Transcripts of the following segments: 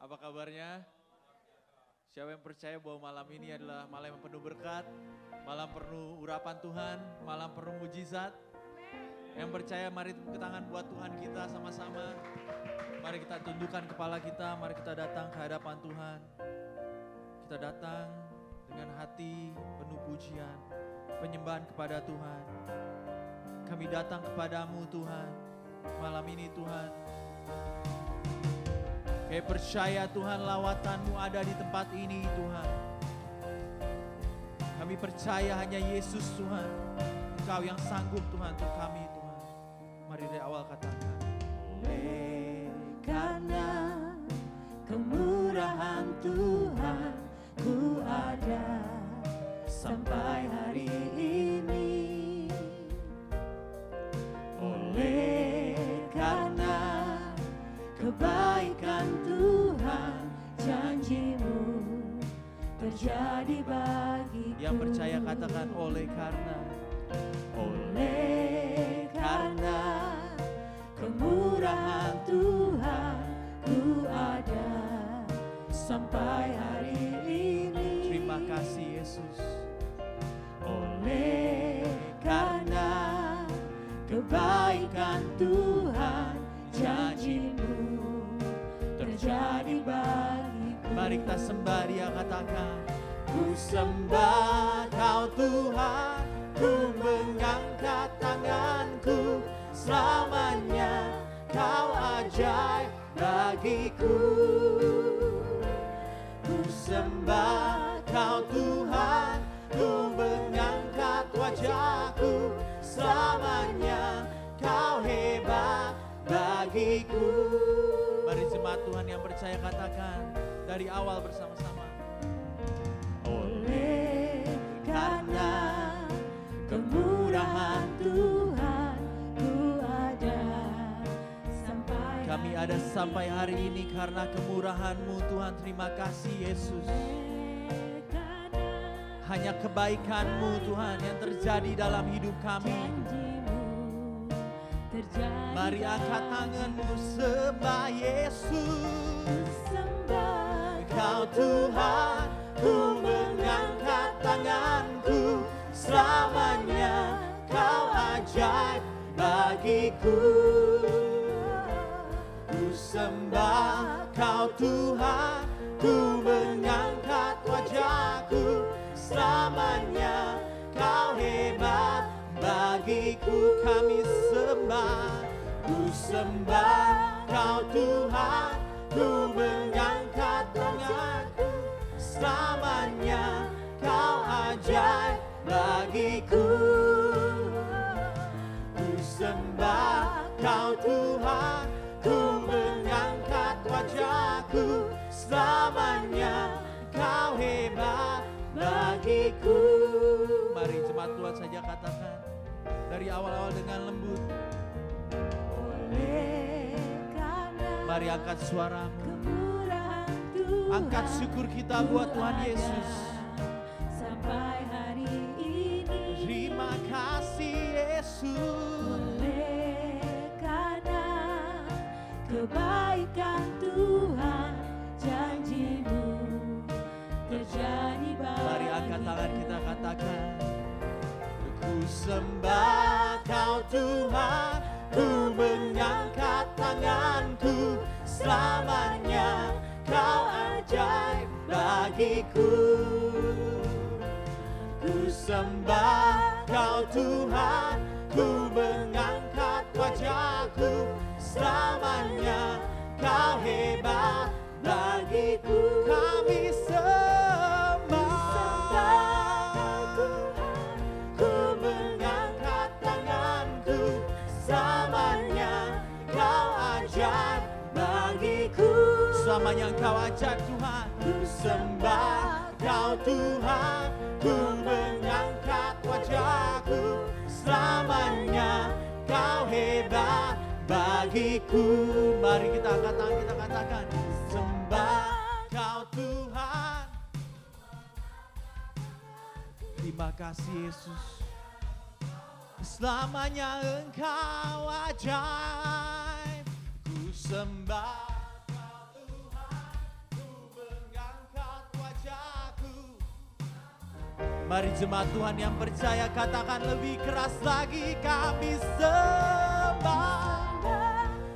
Apa kabarnya? Siapa yang percaya bahwa malam ini adalah malam yang penuh berkat, malam penuh urapan Tuhan, malam penuh mujizat? Yang percaya mari tepuk tangan buat Tuhan kita sama-sama. Mari kita tundukkan kepala kita, mari kita datang ke hadapan Tuhan. Kita datang dengan hati penuh pujian, penyembahan kepada Tuhan. Kami datang kepadamu Tuhan, malam ini Tuhan. Kami percaya Tuhan lawatan-Mu ada di tempat ini Tuhan. Kami percaya hanya Yesus Tuhan. Engkau yang sanggup Tuhan untuk kami Tuhan. Mari dari awal katakan. Oleh karena kemurahan Tuhan ku ada sampai hari ini. Oleh karena kebaikan Tuhan, janji-Mu terjadi bagiku. Yang percaya katakan oleh karena kemurahan Tuhan ku ada sampai hari ini. Terima kasih Yesus. Oleh karena kebaikan Tuhan, janji-Mu terjadi bagiku. Mari kita sembah Dia, katakan. Ku sembah Kau Tuhan, ku mengangkat tanganku, selamanya Kau ajaib bagiku. Ku sembah Kau Tuhan, ku mengangkat wajahku, selamanya Kau hebat bagiku. Mari jemaat Tuhan yang percaya katakan dari awal bersama-sama. Oleh karena kemurahan Tuhan ku ada sampai. Kami ada sampai hari ini karena kemurahan-Mu Tuhan. Terima kasih Yesus. Hanya kebaikan-Mu Tuhan yang terjadi dalam hidup kami. Mari angkat tanganmu, sembah Yesus. Kau Tuhan, ku mengangkat tanganku, selamanya Kau ajaib bagiku. Ku sembah Kau Tuhan, ku mengangkat wajahku, selamanya Kau hebat bagiku. Kami sembah, ku sembah Kau Tuhan, ku mengangkat tanganku, selamanya Kau ajaib bagiku. Ku sembah Kau Tuhan, ku mengangkat wajahku, selamanya Kau hebat bagiku. mari jemaat Tuhan saja katakan dari awal-awal dengan lembut. Mari angkat suaramu, angkat syukur kita buat Tuhan Yesus. Sampai hari ini, Terima kasih Yesus. oleh karena kebaikan Tuhan, janji-Mu terjadi bagiku. Mari angkat tangan kita katakan. Ku sembah Kau Tuhan, ku mengangkat tanganku, selamanya Kau ajaib bagiku. Ku sembah Kau Tuhan, ku mengangkat wajahku, selamanya Kau hebat bagiku. Kami sembah, ku mengangkat tanganku, selamanya Kau ajaib bagiku. selamanya Engkau ajaib Tuhan. Ku sembah Kau Tuhan, ku mengangkat wajahku, selamanya Kau hebat bagiku. Mari kita angkat tangan kita katakan. Sembah Kau Tuhan. Terima kasih Yesus. Selamanya Engkau ajaib. Ku sembah Kau Tuhan, Mari jemaat Tuhan yang percaya katakan lebih keras lagi, kami sembah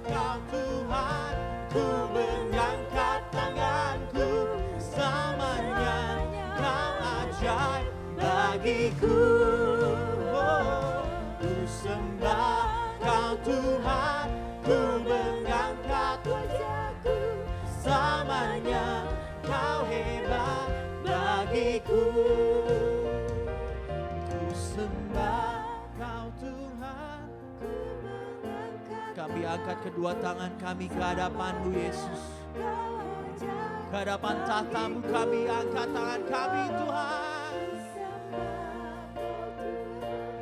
Kau Tuhan, ku mengangkat tanganku, selamanya Kau ajaib bagiku. Ku sembah Kau Tuhan, ku mengangkat wajahku, selamanya Kau hebat bagiku. Ku sembah Kau Tuhan, ku mengangkat. Kami angkat kedua tangan kami ke hadapan-Mu Yesus. Ke hadapan tahta-Mu kami angkat tangan kami Tuhan.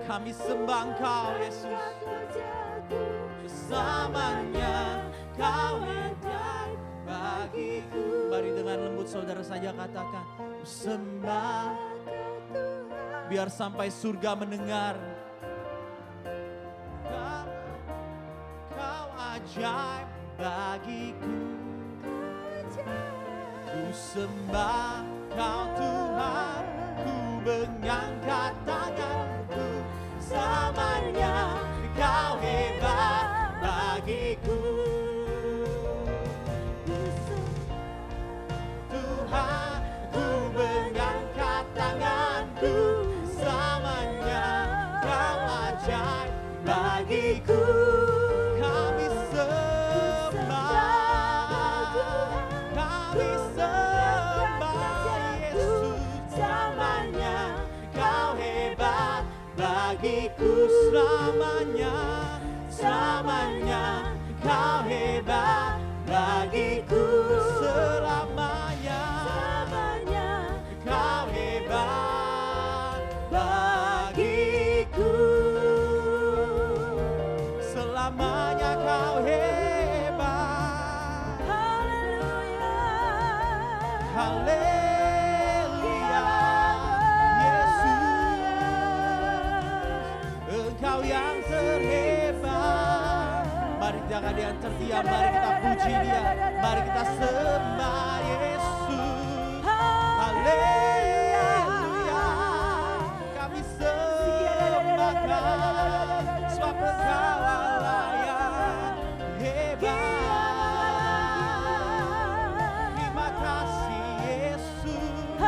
Kami sembah Engkau Yesus. Selamanya Kau hebat bagiku. Mari dengan lembut saudara saja katakan, ku sembah biar sampai surga mendengar. Kau ajaib bagiku. Ku sembah Kau Tuhan, ku mengangkat tanganku, selamanya Kau hebat bagiku. Tuhan, ku mengangkat tanganku, selamanya Kau ajaib bagiku. Kami sembah, kami sembah Yesus, selamanya Kau hebat bagiku. Selamanya, selamanya Kau hebat bagiku. Selamanya, selamanya Kau hebat bagiku. Selamanya Kau hebat. Haleluya, haleluya. Yesus, Engkau yang terhebat. Mari jangan dia terdiam, mari kita puji Dia, mari kita sembah Yesus. Haleluya, kami sembah Kau, sebab Engkau Allah yang hebat. Terima kasih Yesus,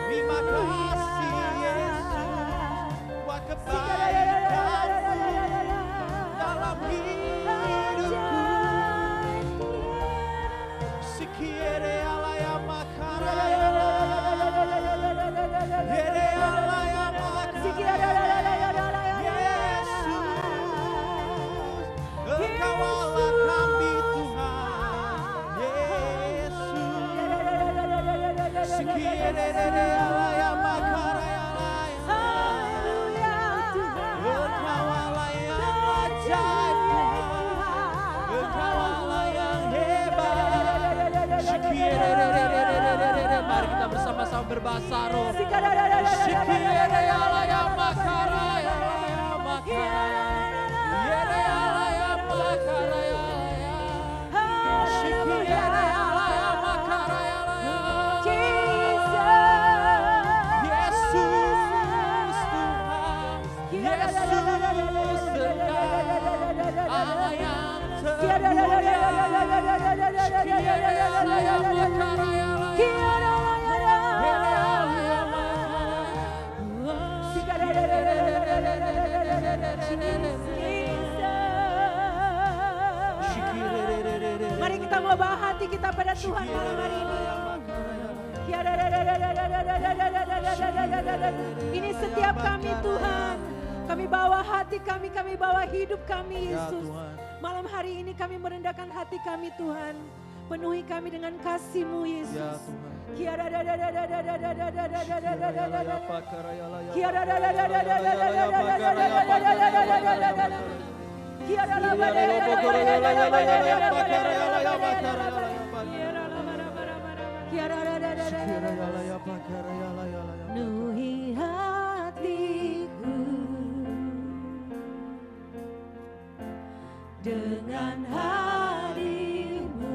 terima kasih Yesus, buat kebaikan-Mu dalam hidupku. Sikiere alaya makaraya, yere alaya makaraya. Yesus, Engkau Allah kami Tuhan. Yesus, sikiere alaya makaraya. Engkau Allah yang ajaib Tuhan, Engkau Allah yang hebat. Mari kita bersama-sama berbahasa roh. Shikire alaya makaraya, yere alaya makaraya, shikire alaya makaraya. Yesus Tuhan, Yesus Engkau Allah yang termulia. Shikire alaya makaraya, Mari kita membawa hati kita pada Tuhan malam hari ini. Ini setiap kami Tuhan. Kami bawa hati kami, kami bawa hidup kami Yesus. Malam hari ini kami merendahkan hati kami Tuhan. Penuhi kami dengan kasih-Mu Yesus. Penuhi hatiku dengan hadirat-Mu.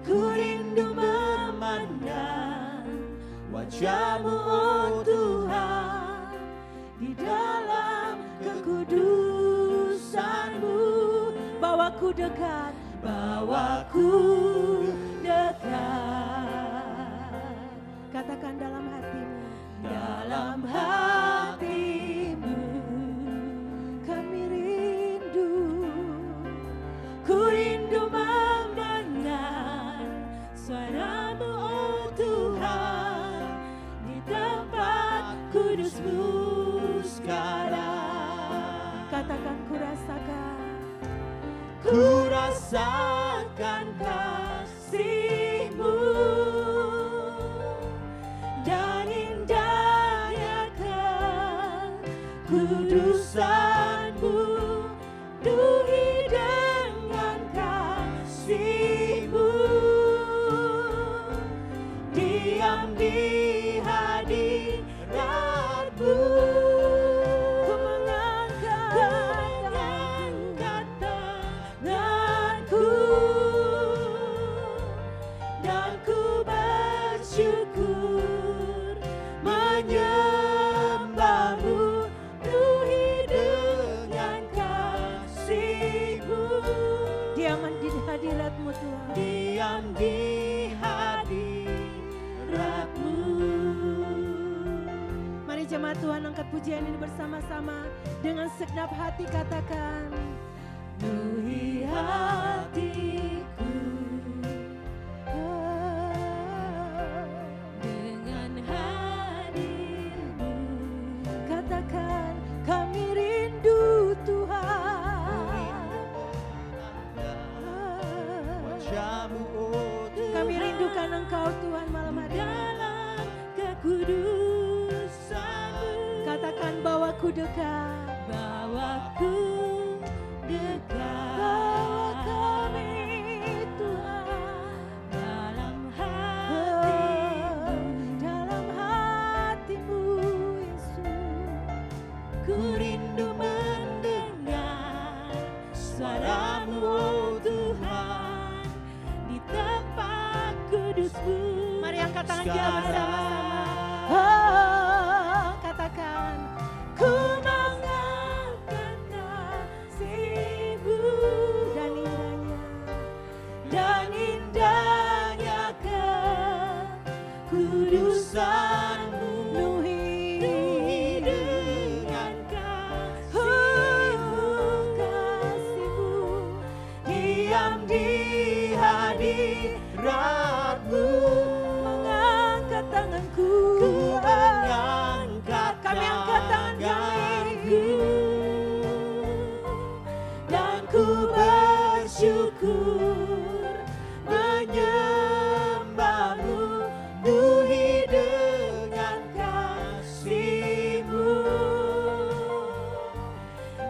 Ku rindu memandang wajah-Mu, oh Tuhan, di dalam kekudusan-Mu. Bawaku dekat, Bawaku dekat. katakan dalam hatimu, Dalam hatimu kami rindu. ku rindu mendengar suara-Mu, oh Tuhan, di tempat kudus-Mu sekarang. Katakan ku rasakan, Ku rasakan kasih-Mu dan indahnya kekudusan-Mu, penuhi dengan kasih-Mu, diam di hadirat-Mu. ku mengangkat Tanganku dan ku bersyukur menyembah-Mu, penuhi dengan kasih-Mu, diam di hadirat-Mu Tuhan. diam di hadirat-Mu. Mari jemaat Tuhan angkat pujian ini bersama-sama dengan segenap hati katakan, Penuhi hatiku dengan hadir-Mu. katakan kami rindu Tuhan. Wajah-Mu, oh Tuhan, Kami rindukan Engkau Tuhan malam hari ini. dalam kekudusan-Mu. Katakan bawaku dekat, Bawaku dekat. bawa kami Tuhan Dalam hatimu dalam hatimu Yesus. ku rindu mendengar suara-Mu, oh Tuhan, di tempat kudus-Mu. Mari angkat tangan kita sekarang. bersama-sama. Oh, katakan Ku mengangkat kasih-Mu dan indahnya dan indahnya kekudusan-Mu, penuhi dengan kasih-Mu, diam di hadirat-Mu. mengangkat tanganku. Ku mengangkat Kami angkat tangan tanganku dan ku bersyukur menyembah-Mu, penuhi dengan kasih-Mu,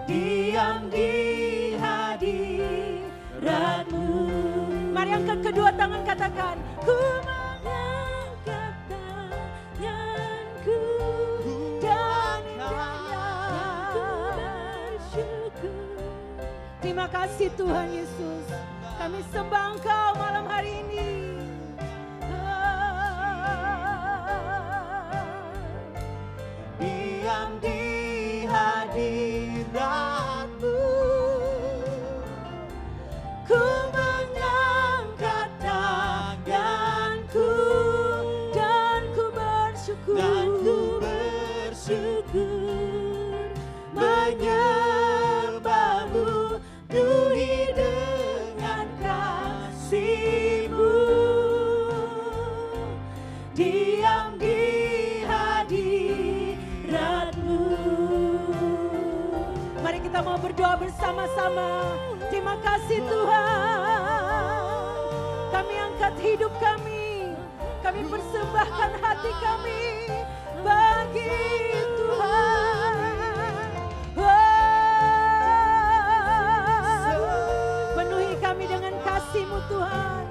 diam di hadirat-Mu. Mari angkat kedua tangan katakan, ku Mengangkat tanganku dan indahnya ku bersyukur. terima kasih Tuhan Yesus. Kami sembah Engkau malam hari ini. Diam di hadirat-Mu, ku mengangkat tanganku Dan ku bersyukur, dan ku bersyukur menyembah-Mu, penuhi dengan kasih-Mu, diam di hadirat-Mu. Mari kita mau berdoa bersama-sama. Terima kasih Tuhan. Kami angkat hidup kami. Kami persembahkan hati kami bagi Tuhan. Penuhi kami dengan kasih-Mu Tuhan.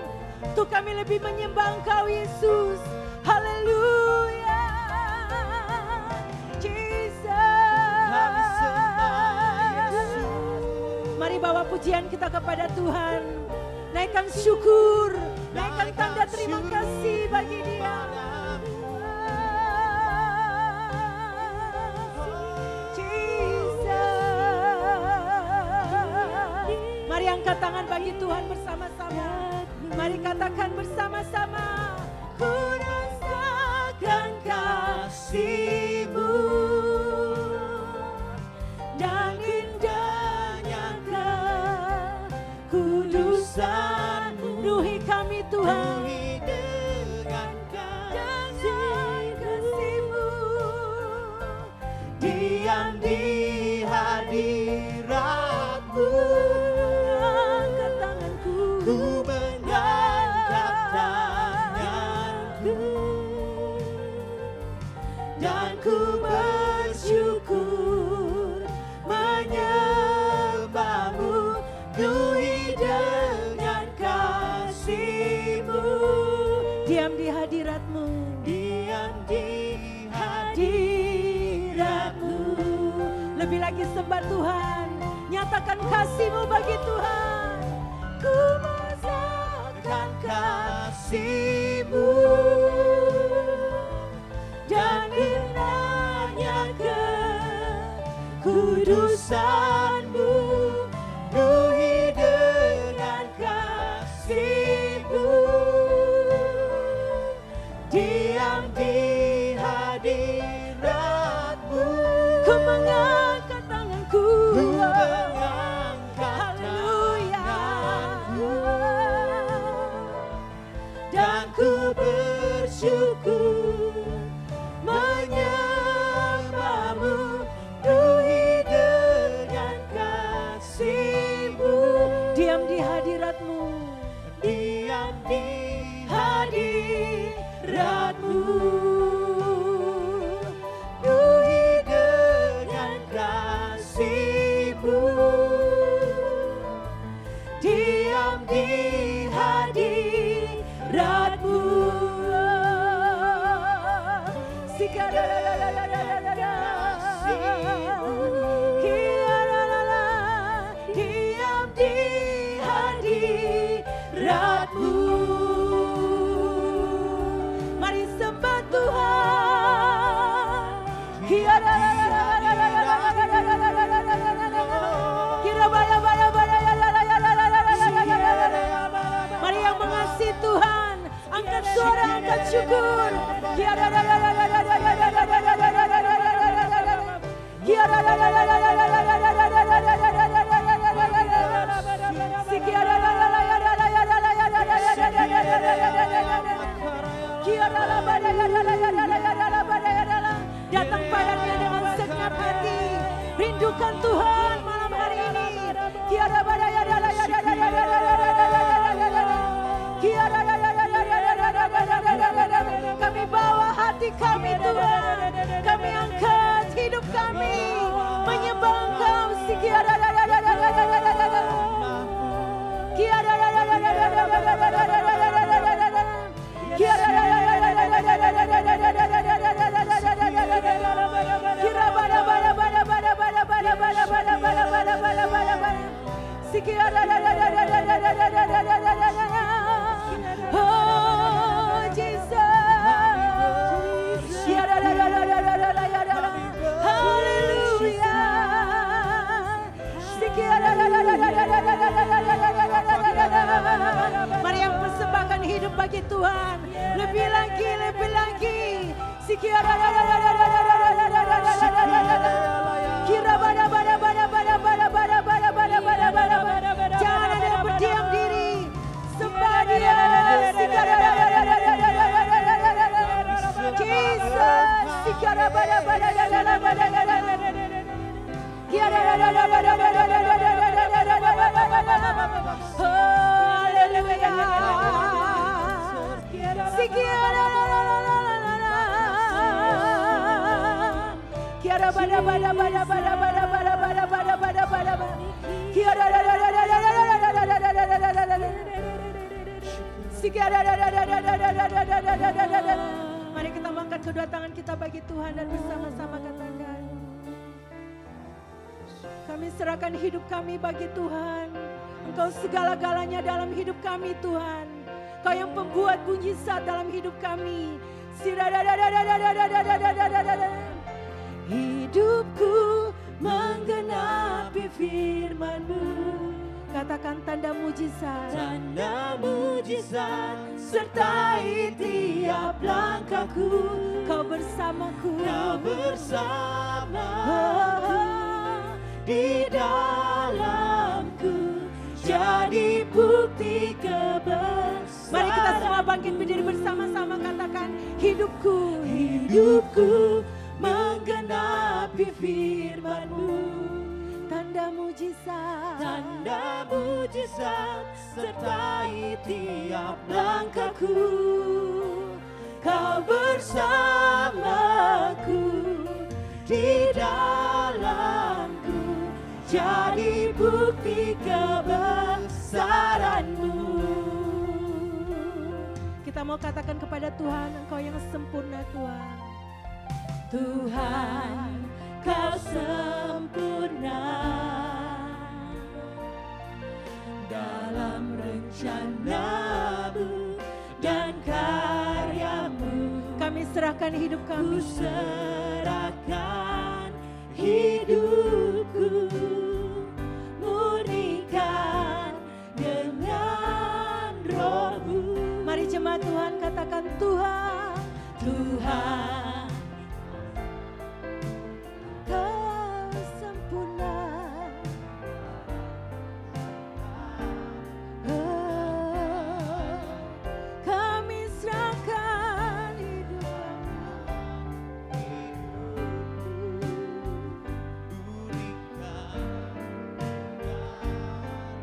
Untuk kami lebih menyembah Engkau Yesus. Haleluya. Kami sembah Jesus. Yesus. Mari bawa pujian kita kepada Tuhan. Naikkan syukur, naikkan tanda terima kasih bagi Dia. Mari angkat tangan bagi Tuhan bersama-sama. Mari katakan bersama-sama. Ku rasakan kasih-Mu dan indahnya kekudusan-Mu. Penuhi kami Tuhan dengan kasih-Mu. Diam di hadirat-Mu. Angkat tanganku, ku mengangkat tanganku, dan ku bersyukur menyembah-Mu, penuhi dengan kasih-Mu. Diam di hadirat-Mu, diam di hadirat-Mu. Lebih lagi sembah Tuhan, nyatakan kasih-Mu bagi Tuhan. Ku merasakan kasih-Mu dan indahnya kekudusan-Mu, penuhi dengan kasih-Mu. Diam di hadirat-Mu, ku mengangkat tanganku, haleluya, dan ku bersyukur menyembah-Mu, penuhi dengan kasih-Mu. Diam di hadirat-Mu, diam di hadirat-Mu, penuhi dengan kasih-Mu. Diam di hadirat-Mu. Diam di hadirat-Mu. Mari sembah Tuhan. Mari yang mengasihi Tuhan, angkat suara, angkat syukur. Datang padanya dengan segenap hati, rindukan Tuhan malam hari ini. Kami bawa hati kami Tuhan, kami angkat hidup kami menyembah Engkau. Oh Jesus, haleluya. Mari yang persembahkan hidup bagi Tuhan, lebih lagi, lebih lagi. Jangan ada yang berdiam diri, sembah Dia. Mari kita angkat kedua tangan kita bagi Tuhan dan bersama-sama katakan, kami serahkan hidup kami bagi Tuhan. Engkau segala-galanya dalam hidup kami Tuhan. Kau yang pembuat mujizat dalam hidup kami. Hidupku menggenapi firman-Mu. Katakan tanda mujizat. Tanda mujizat sertai tiap langkahku. Kau bersamaku. Kau bersamaku di dalamku. Jadi bukti kebesaran. Mari kita semua bangkit berdiri bersama-sama, katakan hidupku. Hidupku menggenapi firman-Mu. Tanda mujizat. Tanda mujizat sertai tiap langkahku. Kau bersamaku di dalamku. Jadi bukti kebesaran-Mu. Kita mau katakan kepada Tuhan, Engkau yang sempurna Tuhan. Tuhan, Kau sempurna dalam rencana-Mu dan karya-Mu. Kami serahkan hidup kami. Ku serahkan hidupku, murnikan dengan Roh-Mu. Mari jemaat Tuhan katakan Tuhan. Tuhan, Kau sempurna. Oh, kami serahkan hidup kami.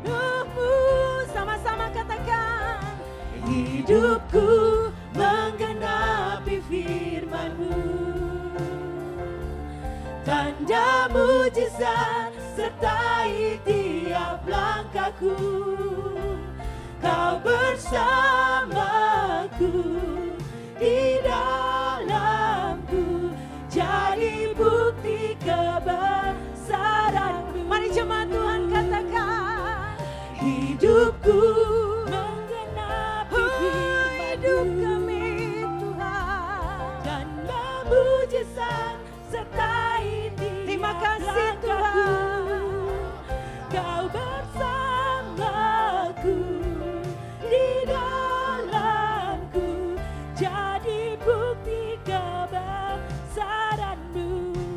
Roh-Mu, sama-sama katakan. hidupku menggenapi firman-Mu. Tanda mujizat sertai tiap langkahku. Kau bersamaku di dalamku. Jadi bukti kebesaran-Mu. Mari jemaat Tuhan katakan. Hidupku menggenapi Hidup firman-Mu. kami Tuhan. Tanda mujizat sertai Terima tiap kasih, langkahku. Tuhan. Kau bersamaku di dalamku. Jadi bukti kebesaran-Mu.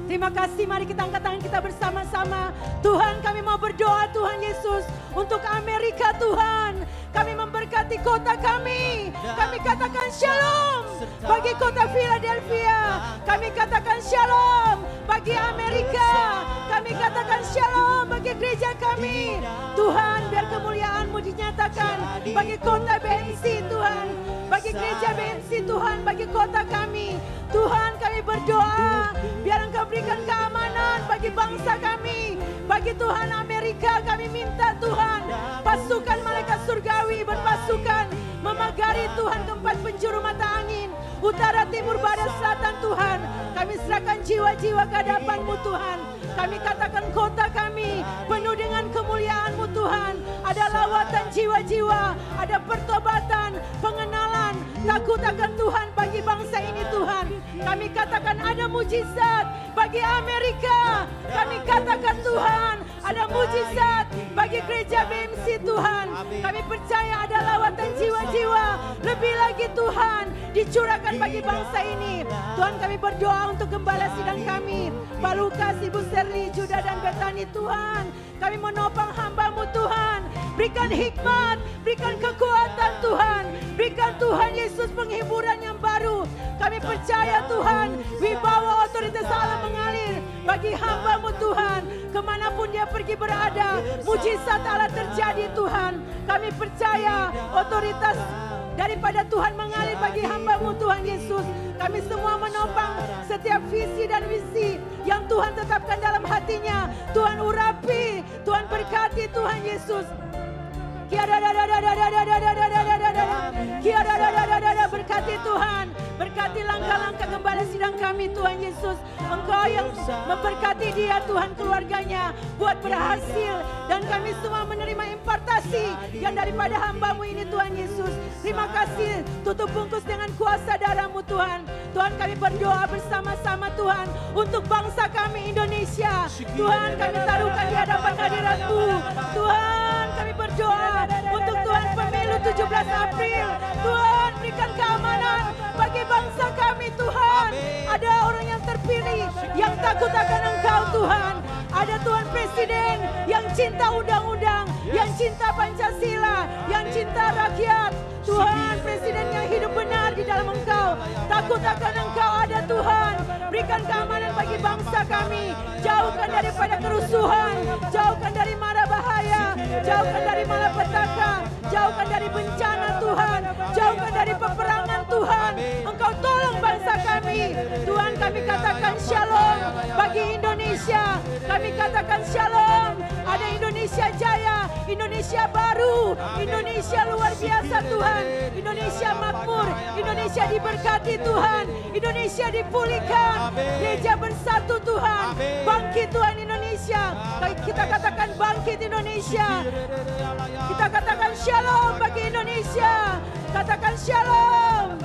Terima kasih, mari kita angkat tangan kita bersama-sama. Tuhan, kami mau berdoa Tuhan Yesus untuk Amerika Tuhan. Kami memberkati kota kami. Kami katakan shalom bagi kota Philadelphia. Kami katakan shalom bagi Amerika. Kami katakan shalom bagi gereja kami. Tuhan, biar kemuliaan-Mu dinyatakan bagi kota BMC Tuhan. Bagi gereja BMC Tuhan, bagi kota kami. Tuhan, kami berdoa biar Engkau berikan keamanan bagi bangsa kami. Bagi Tuhan Amerika kami minta Tuhan, pasukan malaikat surgawi berpasukan memagari Tuhan keempat penjuru mata angin, utara, timur, barat, selatan Tuhan. Kami serahkan jiwa-jiwa ke hadapan-Mu Tuhan. Kami katakan kota kami penuh dengan kemuliaan-Mu Tuhan. Ada lawatan jiwa-jiwa, ada pertobatan, pengenalan, takut akan Tuhan bagi bangsa ini Tuhan. Kami katakan ada mujizat bagi Amerika. Kami katakan Tuhan, ada mujizat bagi gereja BMC Tuhan. Kami percaya ada lawatan jiwa-jiwa. Lebih lagi Tuhan dicurahkan bagi bangsa ini. Tuhan, kami berdoa untuk gembala sidang kami, Pak Lukas, Ibu Serli, Juda dan Betani Tuhan. Kami menopang hamba-Mu Tuhan. Berikan hikmat, berikan kekuatan Tuhan. Berikan Tuhan Yesus penghiburan yang baru. Kami percaya Tuhan, wibawa otoritas Allah mengalir bagi hamba-Mu Tuhan. Kemanapun dia pergi berada, mujizat Allah terjadi Tuhan. Kami percaya otoritas daripada Tuhan mengalir bagi hamba-Mu Tuhan Yesus. Kami semua menopang setiap visi dan misi yang Tuhan tetapkan dalam hatinya. Tuhan urapi, Tuhan berkati Tuhan Yesus. berkati Tuhan. Berkati langkah-langkah gembala sidang kami Tuhan Yesus. Engkau yang memberkati dia Tuhan, keluarganya, buat berhasil. Dan kami semua menerima impartasi yang daripada hamba-Mu ini Tuhan Yesus. Terima kasih, tutup bungkus dengan kuasa darah-Mu Tuhan. Tuhan, kami berdoa bersama-sama Tuhan untuk bangsa kami Indonesia. Tuhan, kami taruhkan di hadapan hadirat-Mu. Tuhan, kami berdoa untuk Tuhan pemilu 17 April. Tuhan, berikan keamanan bagi bangsa kami Tuhan. Ada orang yang terpilih yang takut akan Engkau Tuhan. Ada Tuhan Presiden yang cinta undang-undang, yang cinta Pancasila, yang cinta rakyat. Tuhan, Presiden yang hidup benar di dalam Engkau. Takut akan Engkau ada Tuhan. Berikan keamanan bagi bangsa kami. Jauhkan daripada kerusuhan. Jauhkan dari mara bahaya. Jauhkan dari malapetaka. Jauhkan dari bencana Tuhan. Jauhkan dari peperangan Tuhan. Engkau tolong bangsa kami. Tuhan, kami katakan shalom bagi Indonesia. Kami katakan shalom. Ada Indonesia Jaya. Indonesia baru. Indonesia luar biasa Tuhan. Indonesia makmur, Indonesia diberkati Tuhan, Indonesia dipulihkan, gereja bersatu Tuhan, bangkit Tuhan Indonesia, kita katakan bangkit Indonesia, kita katakan shalom bagi Indonesia, katakan shalom.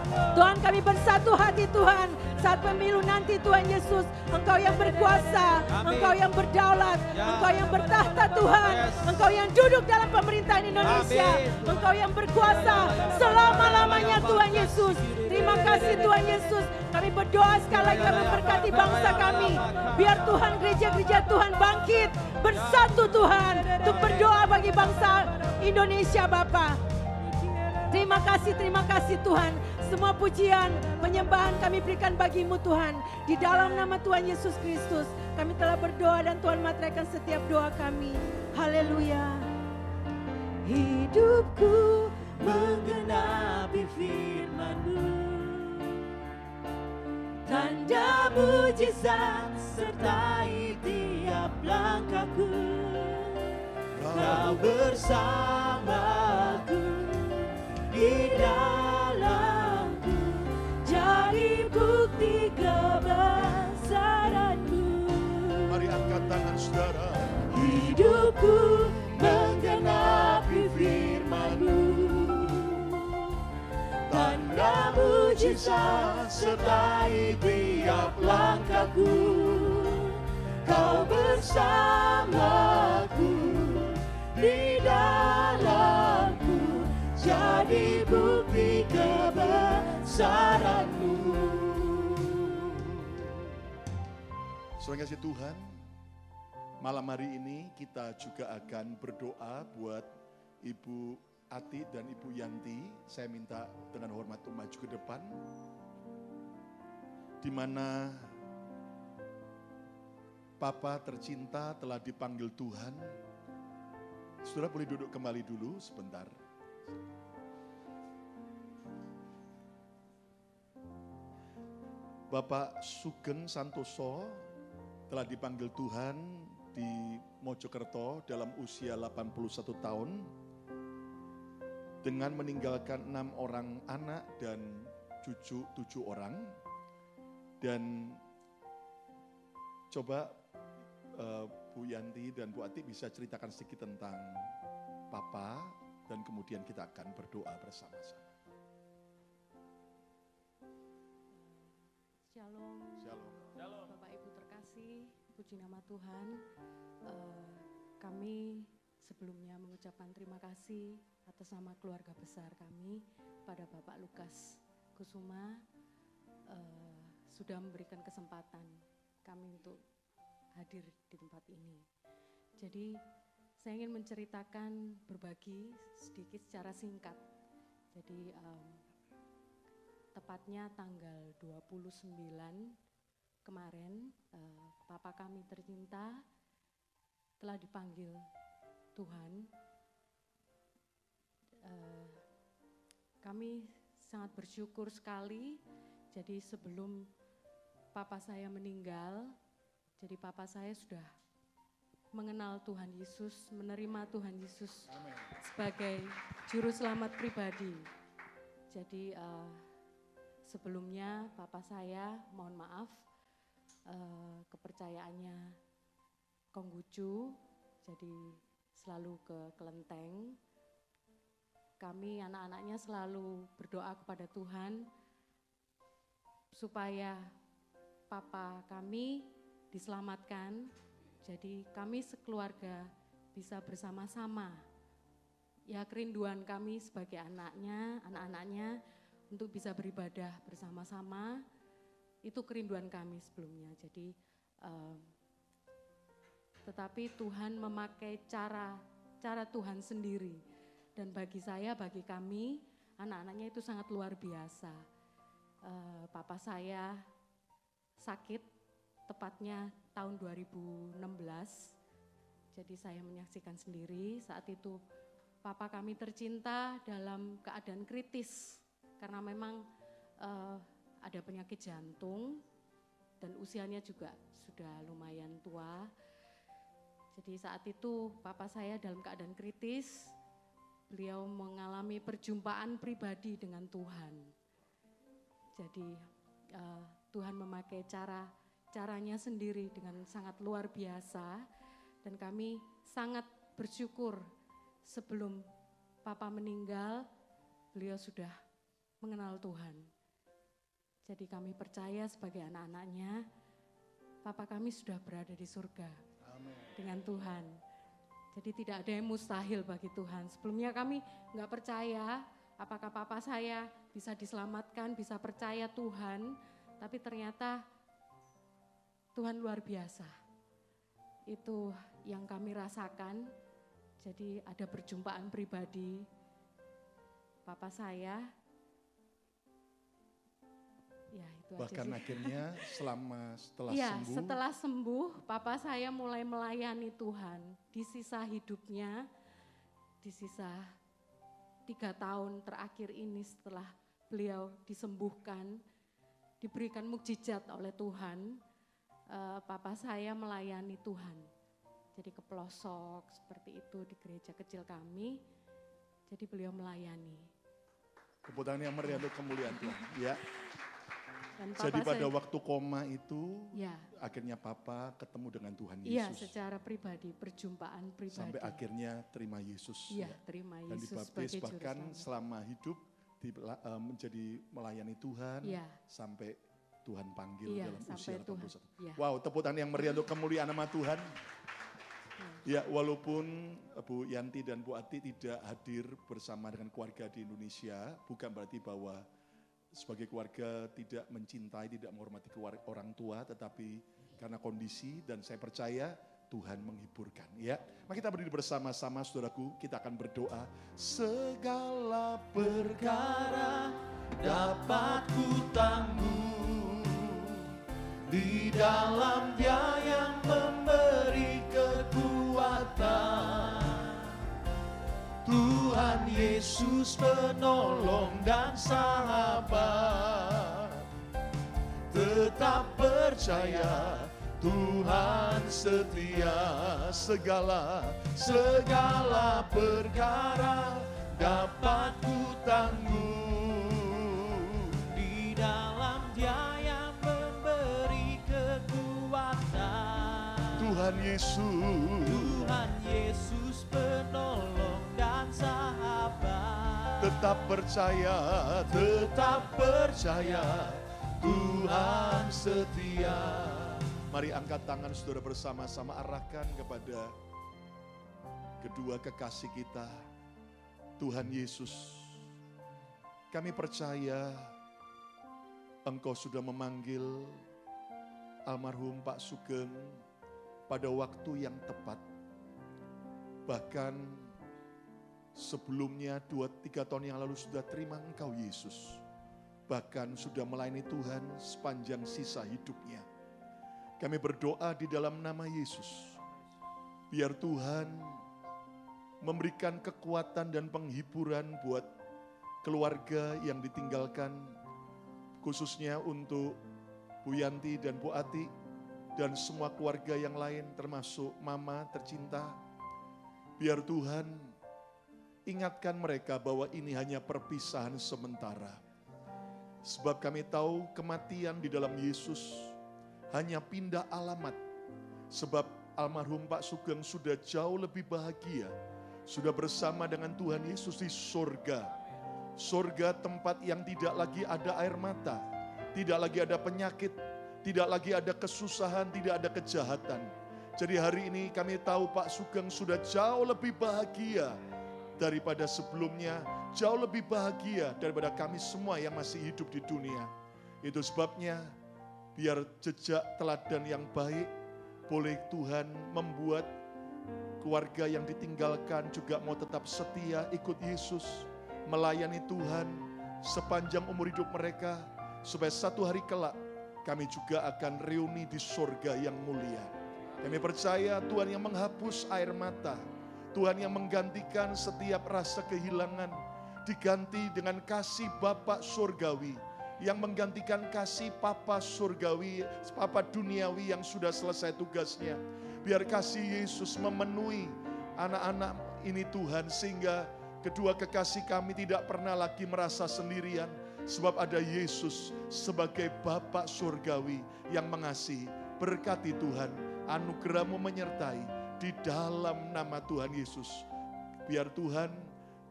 Tuhan, kami bersatu hati Tuhan, saat pemilu nanti Tuhan Yesus, Engkau yang berkuasa, Engkau yang berdaulat, Engkau yang bertahta Tuhan, Engkau yang duduk dalam pemerintahan Indonesia, Engkau yang berkuasa selama-lamanya Tuhan Yesus. Terima kasih Tuhan Yesus, kami berdoa sekali lagi kami memberkati bangsa kami. Biar Tuhan, gereja-gereja Tuhan bangkit, bersatu Tuhan, untuk berdoa bagi bangsa Indonesia Bapa. Terima kasih Tuhan. Semua pujian, penyembahan kami berikan bagi-Mu Tuhan. Di dalam nama Tuhan Yesus Kristus, kami telah berdoa dan Tuhan materaikan setiap doa kami. Haleluya. Hidupku menggenapi firman-Mu. Tanda mujizat sertai tiap langkahku. Kau bersamaku di dalamku, jadi bukti kebesaran-Mu. Mari angkat tangan saudara. Hidupku menggenapi firman-Mu. Tanda mujizat sertai tiap langkahku. Kau bersamaku di dalamku, jadi bukti kebesaran-Mu. Saudara kasih Tuhan, malam hari ini kita juga akan berdoa buat Ibu Ati dan Ibu Yanti. Saya minta dengan hormat untuk maju ke depan. Di mana Papa tercinta telah dipanggil Tuhan. Saudara boleh duduk kembali dulu sebentar. Bapak Sugeng Santoso telah dipanggil Tuhan di Mojokerto dalam usia 81 tahun dengan meninggalkan 6 orang anak dan cucu 7 orang. Dan coba Bu Yanti dan Bu Ati bisa ceritakan sedikit tentang Papa dan kemudian kita akan berdoa bersama-sama. Shalom. Shalom. Bapak Ibu terkasih, puji nama Tuhan. Kami sebelumnya mengucapkan terima kasih atas nama keluarga besar kami pada Bapak Lukas Kusuma sudah memberikan kesempatan kami untuk hadir di tempat ini. Jadi saya ingin menceritakan, berbagi sedikit secara singkat. Jadi tepatnya tanggal 29 kemarin, Papa kami tercinta telah dipanggil Tuhan. Kami sangat bersyukur sekali. Jadi sebelum Papa saya meninggal, jadi Papa saya sudah mengenal Tuhan Yesus, menerima Tuhan Yesus sebagai juru selamat pribadi. Jadi sebelumnya papa saya mohon maaf kepercayaannya Konghucu, jadi selalu ke kelenteng. Kami anak-anaknya selalu berdoa kepada Tuhan supaya papa kami diselamatkan. Jadi kami sekeluarga bisa bersama-sama. Ya kerinduan kami sebagai anak-anaknya untuk bisa beribadah bersama-sama, itu kerinduan kami sebelumnya. Jadi tetapi Tuhan memakai cara Tuhan sendiri. Dan bagi saya, bagi kami, anak-anaknya itu sangat luar biasa. Papa saya sakit, tepatnya tahun 2016. Jadi saya menyaksikan sendiri saat itu papa kami tercinta dalam keadaan kritis. Karena memang ada penyakit jantung dan usianya juga sudah lumayan tua. Jadi saat itu papa saya dalam keadaan kritis. Beliau mengalami perjumpaan pribadi dengan Tuhan. Jadi Tuhan memakai caranya sendiri dengan sangat luar biasa. Dan kami sangat bersyukur sebelum papa meninggal, beliau sudah mengenal Tuhan. Jadi kami percaya sebagai anak-anaknya, papa kami sudah berada di surga. Amen. Dengan Tuhan. Jadi tidak ada yang mustahil bagi Tuhan. Sebelumnya kami nggak percaya apakah papa saya bisa diselamatkan, bisa percaya Tuhan. Tapi ternyata Tuhan luar biasa. Itu yang kami rasakan. Jadi ada perjumpaan pribadi papa saya. Ya, itu Bahkan aja sih. akhirnya setelah Ya, sembuh, setelah sembuh, papa saya mulai melayani Tuhan. Di sisa hidupnya, di sisa 3 tahun terakhir ini setelah beliau disembuhkan, diberikan mukjizat oleh Tuhan, papa saya melayani Tuhan. Jadi ke pelosok seperti itu di gereja kecil kami, jadi beliau melayani. tepuk tangan yang meriah untuk kemuliaan Tuhan. Ya. Dan Jadi papa pada saya, waktu koma itu, ya, akhirnya Papa ketemu dengan Tuhan iya Yesus. secara pribadi, perjumpaan pribadi. Sampai akhirnya terima Yesus. Iya, Ya. terima Dan Yesus dibaptis sebagai bahkan juru selamat. selama hidup menjadi melayani Tuhan Iya. sampai Tuhan panggil Iya, dalam sampai usia 81. Tuhan. Iya. Wow, tepuk tangan yang meriah untuk kemuliaan nama Tuhan. Ya, walaupun Bu Yanti dan Bu Ati tidak hadir bersama dengan keluarga di Indonesia, bukan berarti bahwa sebagai keluarga tidak mencintai, tidak menghormati orang tua, tetapi karena kondisi dan saya percaya Tuhan menghiburkan. Ya, mari kita berdiri bersama-sama, saudaraku. Kita akan berdoa. Segala perkara dapat ku tanggung di dalam Dia yang memberi kekuatan. Tuhan Yesus penolong dan sahabat. Tetap percaya Tuhan setia. Segala perkara dapat ku tanggung Di dalam Dia yang memberi kekuatan. Tuhan Yesus. Tuhan Yesus penolong dan sahabat. Tetap percaya Tuhan setia. Mari angkat tangan saudara bersama-sama, arahkan kepada kedua kekasih kita, Tuhan Yesus. Kami percaya Engkau sudah memanggil almarhum Pak Sugeng pada waktu yang tepat. Bahkan sebelumnya 2-3 tahun yang lalu sudah terima Engkau Yesus. Bahkan sudah melayani Tuhan sepanjang sisa hidupnya. Kami berdoa di dalam nama Yesus. Biar Tuhan memberikan kekuatan dan penghiburan buat keluarga yang ditinggalkan. Khususnya untuk Bu Yanti dan Bu Ati. Dan semua keluarga yang lain termasuk Mama tercinta. Biar Tuhan ingatkan mereka bahwa ini hanya perpisahan sementara. Sebab kami tahu kematian di dalam Yesus hanya pindah alamat. Sebab almarhum Pak Sugeng sudah jauh lebih bahagia. Sudah bersama dengan Tuhan Yesus di surga. Surga tempat yang tidak lagi ada air mata. Tidak lagi ada penyakit. Tidak lagi ada kesusahan, tidak ada kejahatan. Jadi hari ini kami tahu Pak Sugeng sudah jauh lebih bahagia daripada sebelumnya, jauh lebih bahagia daripada kami semua yang masih hidup di dunia. Itu sebabnya biar jejak teladan yang baik boleh Tuhan membuat keluarga yang ditinggalkan juga mau tetap setia ikut Yesus, melayani Tuhan sepanjang umur hidup mereka, supaya satu hari kelak kami juga akan reuni di surga yang mulia. Kami percaya Tuhan yang menghapus air mata, Tuhan yang menggantikan setiap rasa kehilangan, diganti dengan kasih Bapa surgawi, yang menggantikan kasih Papa surgawi, Papa duniawi yang sudah selesai tugasnya. Biar kasih Yesus memenuhi anak-anak ini Tuhan, sehingga kedua kekasih kami tidak pernah lagi merasa sendirian. Sebab ada Yesus sebagai Bapa surgawi yang mengasihi. Berkati Tuhan, anugerah-Mu menyertai di dalam nama Tuhan Yesus. Biar Tuhan,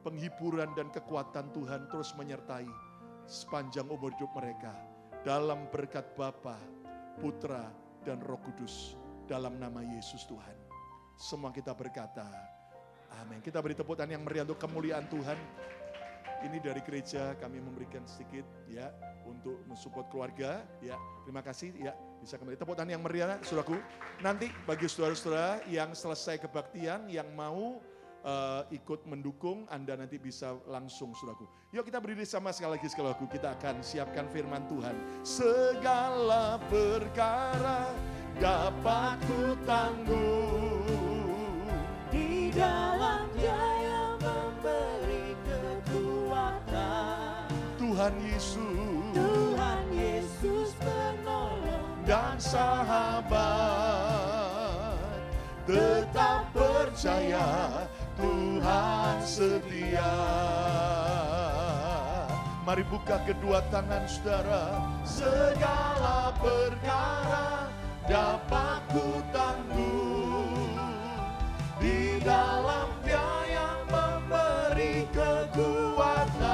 penghiburan dan kekuatan Tuhan terus menyertai sepanjang umur hidup mereka. Dalam berkat Bapa, Putra, dan Roh Kudus. Dalam nama Yesus Tuhan. Semua kita berkata, amin. Kita beri tepuk tangan yang meriah untuk kemuliaan Tuhan. Ini dari gereja kami memberikan sedikit ya untuk mensupport keluarga ya. Terima kasih ya, bisa kembali tepuk tangan yang meriah saudaraku. Nanti bagi saudara-saudara yang selesai kebaktian yang mau ikut mendukung, Anda nanti bisa langsung saudaraku. Yuk kita berdiri sama sekali lagi kita akan siapkan firman Tuhan. Segala perkara dapat ku tanggung Di dalam Dia yang memberi kekuatan. Tuhan Yesus, Tuhan Yesus penolong dan sahabat, tetap percaya Tuhan setia. Mari buka kedua tangan saudara. Segala perkara dapat ku tanggung di dalam Dia yang memberi kekuatan.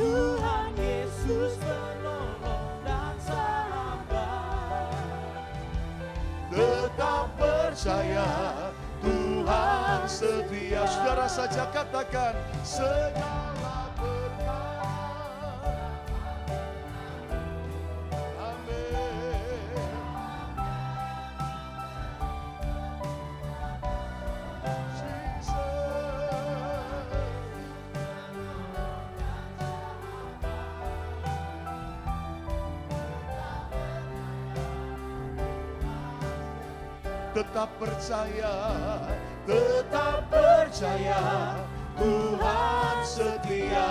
Tuhan Yesus penolong dan sahabat. Tetap percaya Tuhan setia. Saudara saja katakan segala perkara. Amin. Tetap percaya Tuhan setia.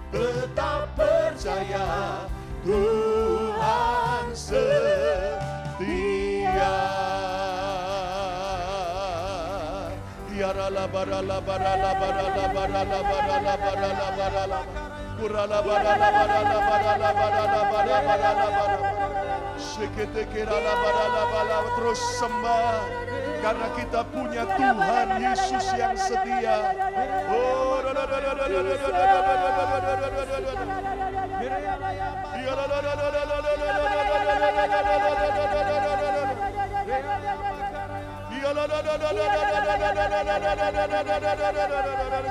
Tetap percaya Tuhan setia. Yarala barala barala barala barala barala barala barala kurala barala barala barala barala barala barala. Terus sembah karena kita punya Tuhan Yesus yang setia. Oh,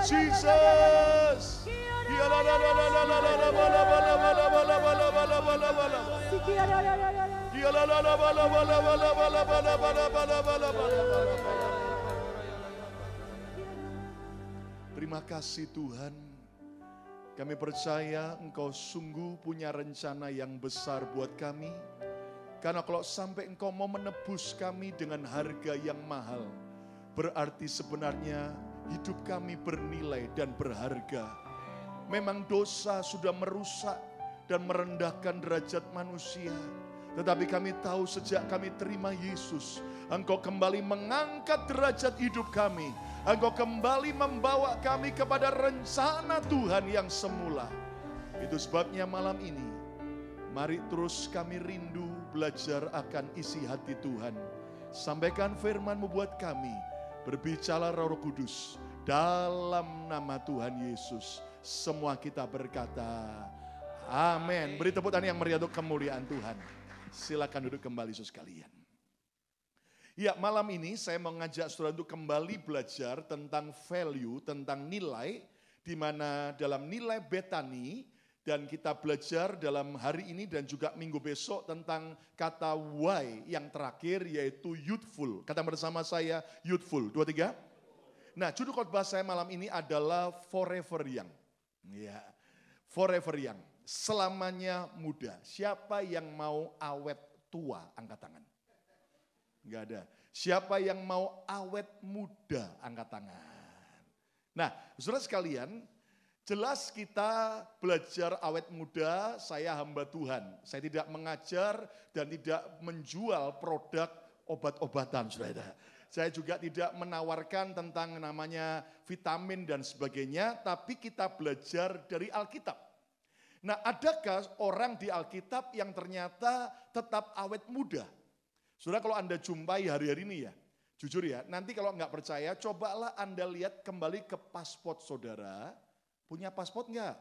Jesus. Terima kasih Tuhan. Kami percaya Engkau sungguh punya rencana yang besar buat kami. Karena kalau sampai Engkau mau menebus kami dengan harga yang mahal, berarti sebenarnya hidup kami bernilai dan berharga. Memang dosa sudah merusak dan merendahkan derajat manusia. Tetapi kami tahu sejak kami terima Yesus, Engkau kembali mengangkat derajat hidup kami. Engkau kembali membawa kami kepada rencana Tuhan yang semula. Itu sebabnya malam ini, mari terus kami rindu belajar akan isi hati Tuhan. Sampaikan firman-Mu buat kami, berbicara Roh Kudus, dalam nama Tuhan Yesus. Semua kita berkata, amin. Beri tepuk tangan yang meriah untuk kemuliaan Tuhan. Silakan duduk kembali saudara sekalian. Ya, malam ini saya mau ngajak saudara untuk kembali belajar tentang value, tentang nilai, di mana dalam nilai Betani, dan kita belajar dalam hari ini dan juga minggu besok tentang kata Y yang terakhir yaitu youthful. Kata bersama saya youthful. 2, 3. Nah, judul khotbah saya malam ini adalah forever young. Ya, forever young. Selamanya muda. Siapa yang mau awet tua? Angkat tangan. Enggak ada. Siapa yang mau awet muda? Angkat tangan. Nah, saudara sekalian, jelas kita belajar awet muda, saya hamba Tuhan. Saya tidak mengajar dan tidak menjual produk obat-obatan, saudara. Saya juga tidak menawarkan tentang namanya vitamin dan sebagainya, tapi kita belajar dari Alkitab. Nah, adakah orang di Alkitab yang ternyata tetap awet muda? Saudara, kalau Anda jumpai hari-hari ini ya, jujur ya, nanti kalau nggak percaya, cobalah Anda lihat kembali ke paspor saudara. Punya paspor nggak?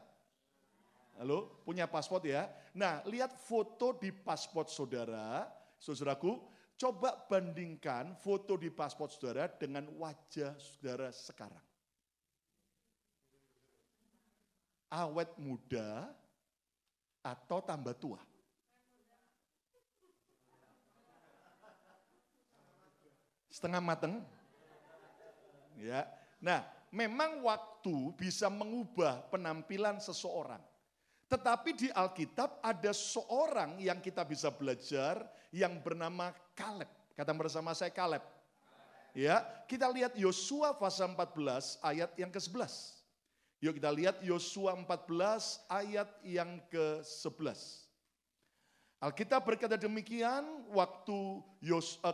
Halo, punya paspor ya? Nah, lihat foto di paspor saudara, saudaraku, coba bandingkan foto di paspor saudara dengan wajah saudara sekarang. Awet muda atau tambah tua? Setengah mateng. Ya. Nah, memang waktu bisa mengubah penampilan seseorang. Tetapi di Alkitab ada seorang yang kita bisa belajar yang bernama Kaleb. Kata bersama saya Kaleb. Ya, kita lihat Yosua pasal 14 ayat yang ke-11. Yuk kita lihat Yosua 14 ayat yang ke-11. Alkitab berkata demikian, waktu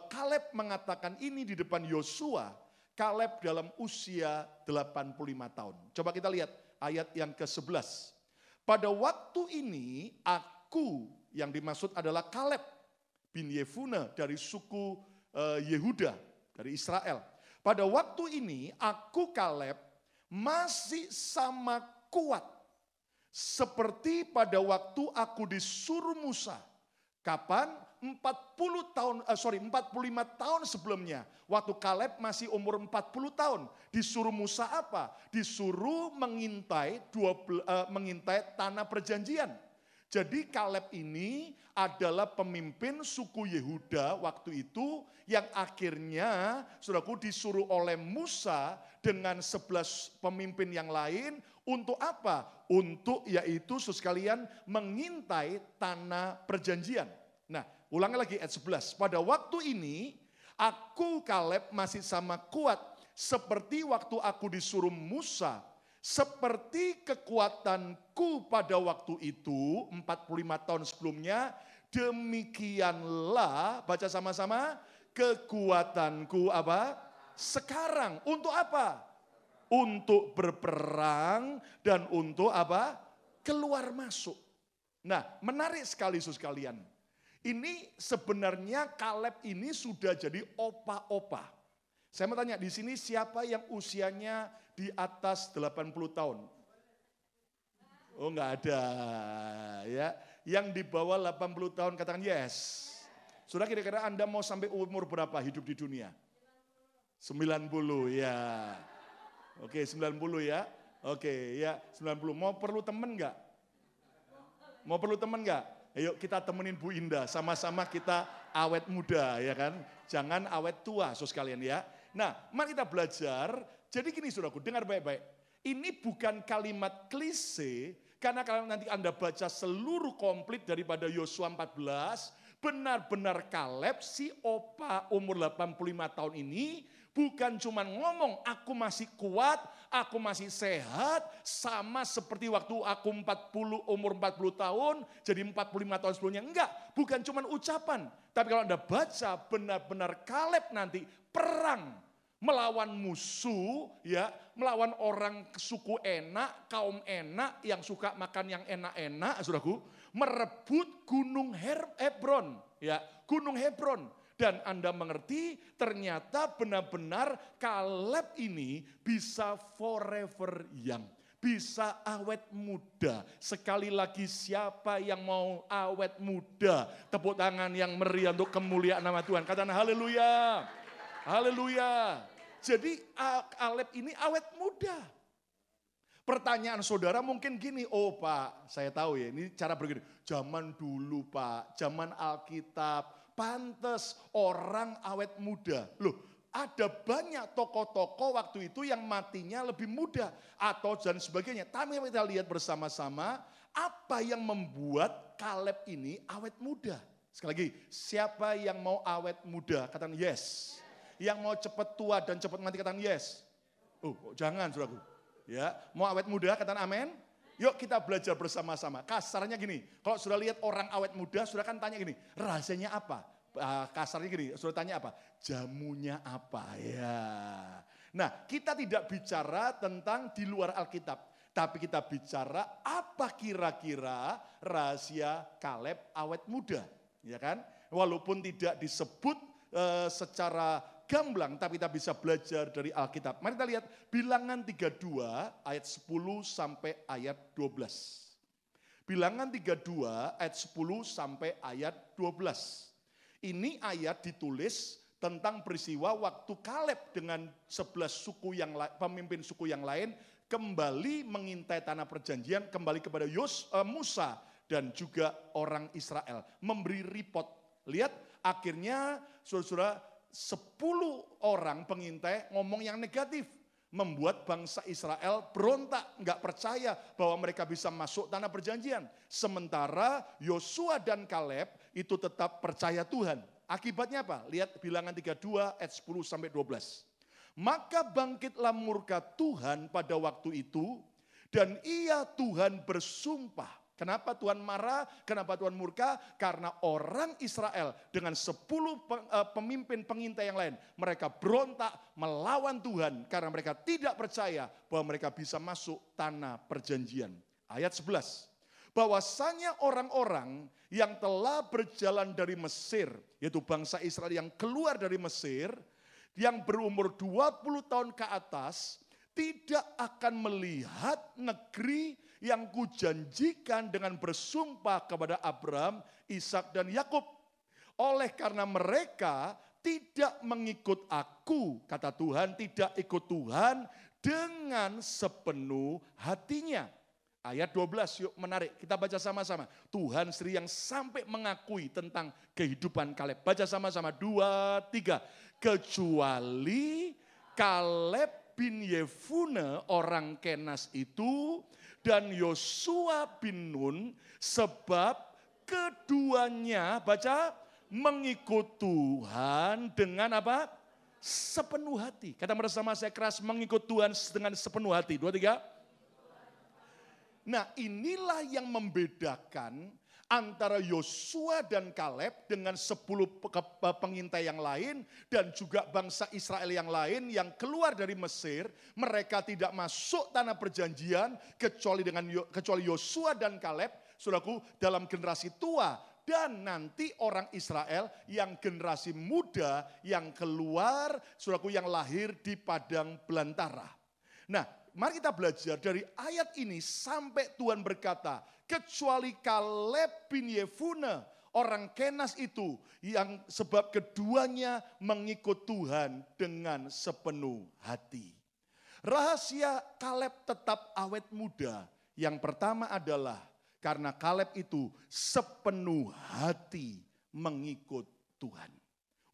Kaleb mengatakan ini di depan Yosua, Kaleb dalam usia 85 tahun. Coba kita lihat ayat yang ke-11. Pada waktu ini aku, yang dimaksud adalah Kaleb bin Yefune dari suku Yehuda, dari Israel. Pada waktu ini aku Kaleb masih sama kuat seperti pada waktu aku disuruh Musa. Kapan? 45 tahun sebelumnya. Waktu Kaleb masih umur 40 tahun. Disuruh Musa apa? Disuruh mengintai tanah perjanjian. Jadi Kaleb ini adalah pemimpin suku Yehuda waktu itu yang akhirnya saudaraku disuruh oleh Musa dengan 11 pemimpin yang lain untuk apa? Untuk yaitu sekalian mengintai tanah perjanjian. Nah, ulangi lagi ayat 11. Pada waktu ini aku Kaleb masih sama kuat seperti waktu aku disuruh Musa. Seperti kekuatanku pada waktu itu 45 tahun sebelumnya, demikianlah baca sama-sama kekuatanku apa? Sekarang untuk apa? Untuk berperang dan untuk apa? Keluar masuk. Nah, menarik sekali saudara sekalian. Ini sebenarnya Kaleb ini sudah jadi opa-opa. Saya mau tanya di sini siapa yang usianya di atas 80 tahun? Oh enggak ada ya. Yang di bawah 80 tahun katakan yes. Sudah kira-kira Anda mau sampai umur berapa hidup di dunia? 90 ya. Oke 90 ya. Oke ya 90. Mau perlu teman enggak? Mau perlu teman enggak? Ayo kita temenin Bu Indah, sama-sama kita awet muda ya kan. Jangan awet tua saudara sekalian ya. Nah mari kita belajar. Jadi gini saudaraku, dengar baik-baik. Ini bukan kalimat klise, karena kalau nanti Anda baca seluruh komplit daripada Yosua 14, benar-benar Kaleb si opa umur 85 tahun ini Bukan cuma ngomong, aku masih kuat, aku masih sehat, sama seperti waktu aku umur 40 tahun, jadi 45 tahun sebelumnya. Enggak, bukan cuma ucapan. Tapi kalau Anda baca benar-benar Kaleb nanti perang melawan musuh, ya, melawan orang suku enak, kaum enak, yang suka makan yang enak-enak, saudaraku, merebut Gunung Hebron, ya, Gunung Hebron. Dan Anda mengerti ternyata benar-benar Kaleb ini bisa forever young. Bisa awet muda. Sekali lagi siapa yang mau awet muda? Tepuk tangan yang meriah untuk kemuliaan nama Tuhan. Katakan haleluya. Haleluya. Jadi Kaleb ini awet muda. Pertanyaan saudara mungkin gini, oh Pak, saya tahu ya, ini cara berpikir. Zaman dulu Pak, zaman Alkitab, pantes orang awet muda. Loh, ada banyak tokoh-tokoh waktu itu yang matinya lebih muda atau dan sebagainya. Tapi kita lihat bersama-sama apa yang membuat Kaleb ini awet muda. Sekali lagi, siapa yang mau awet muda? Katakan yes. Yang mau cepat tua dan cepat mati katakan yes. Oh, jangan saudaraku. Ya, mau awet muda katakan amin. Yuk kita belajar bersama-sama. Kasarnya gini, kalau sudah lihat orang awet muda, sudah kan tanya gini, rahasianya apa? Kasarnya gini, sudah tanya apa? Jamunya apa? Ya. Nah, kita tidak bicara tentang di luar Alkitab, tapi kita bicara apa kira-kira rahasia Kaleb awet muda, ya kan? Walaupun tidak disebut secara gamblang, tapi kita bisa belajar dari Alkitab. Mari kita lihat Bilangan 32 ayat 10 sampai ayat 12. Bilangan 32 ayat 10 sampai ayat 12. Ini ayat ditulis tentang peristiwa waktu Kaleb dengan 11 suku yang pemimpin suku yang lain kembali mengintai tanah perjanjian, kembali kepada Musa dan juga orang Israel. Memberi report. Lihat akhirnya saudara-saudara 10 orang pengintai ngomong yang negatif. Membuat bangsa Israel berontak, nggak percaya bahwa mereka bisa masuk tanah perjanjian. Sementara Yosua dan Kaleb itu tetap percaya Tuhan. Akibatnya apa? Lihat Bilangan 32 ayat 10 sampai 12. Maka bangkitlah murka Tuhan pada waktu itu dan ia Tuhan bersumpah. Kenapa Tuhan marah? Kenapa Tuhan murka? Karena orang Israel dengan 10 pemimpin pengintai yang lain. Mereka berontak melawan Tuhan karena mereka tidak percaya bahwa mereka bisa masuk tanah perjanjian. Ayat 11. Bahwasanya orang-orang yang telah berjalan dari Mesir, yaitu bangsa Israel yang keluar dari Mesir, yang berumur 20 tahun ke atas, tidak akan melihat negeri yang kujanjikan dengan bersumpah kepada Abraham, Ishak dan Yakub. Oleh karena mereka tidak mengikut aku, kata Tuhan, tidak ikut Tuhan dengan sepenuh hatinya. Ayat 12, yuk menarik, kita baca sama-sama. Tuhan sendiri yang sampai mengakui tentang kehidupan Kaleb. Baca sama-sama, 2, 3. Kecuali Kaleb bin Yefune orang Kenas itu dan Yosua bin Nun, sebab keduanya, baca, mengikut Tuhan dengan apa? Sepenuh hati. Kata bersama saya keras, mengikut Tuhan dengan sepenuh hati. 2, 3. Nah, inilah yang membedakan antara Yosua dan Kaleb dengan 10 pengintai yang lain dan juga bangsa Israel yang lain yang keluar dari Mesir. Mereka tidak masuk tanah perjanjian kecuali Yosua dan Kaleb, saudaraku, dalam generasi tua. Dan nanti orang Israel yang generasi muda yang keluar, saudaraku, yang lahir di padang belantara. Nah, mari kita belajar dari ayat ini sampai Tuhan berkata, kecuali Kaleb bin Yefune, orang Kenas itu, yang sebab keduanya mengikut Tuhan dengan sepenuh hati. Rahasia Kaleb tetap awet muda, yang pertama adalah karena Kaleb itu sepenuh hati mengikut Tuhan.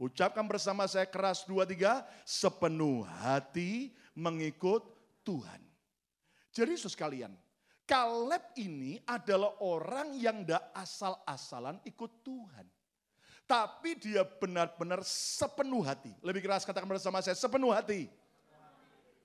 Ucapkan bersama saya keras 2, 3, sepenuh hati mengikut Tuhan. Jadi saudara sekalian, Kaleb ini adalah orang yang tidak asal-asalan ikut Tuhan. Tapi dia benar-benar sepenuh hati. Lebih keras katakan bersama saya, sepenuh hati.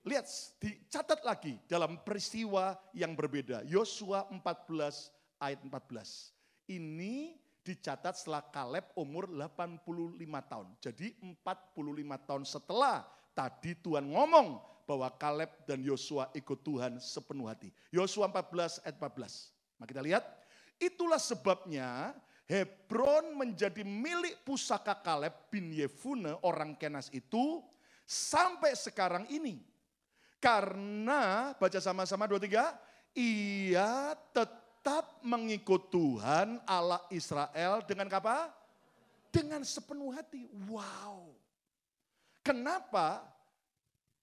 Lihat, dicatat lagi dalam peristiwa yang berbeda. Yosua 14 ayat 14. Ini dicatat setelah Kaleb umur 85 tahun. Jadi 45 tahun setelah tadi Tuhan ngomong bahwa Kaleb dan Yosua ikut Tuhan sepenuh hati. Yosua 14 ayat 14. Mari kita lihat, itulah sebabnya Hebron menjadi milik pusaka Kaleb bin Yefune orang Kenas itu sampai sekarang ini. Karena, baca sama-sama 2-3, ia tetap mengikut Tuhan Allah Israel dengan apa? Dengan sepenuh hati. Wow. Kenapa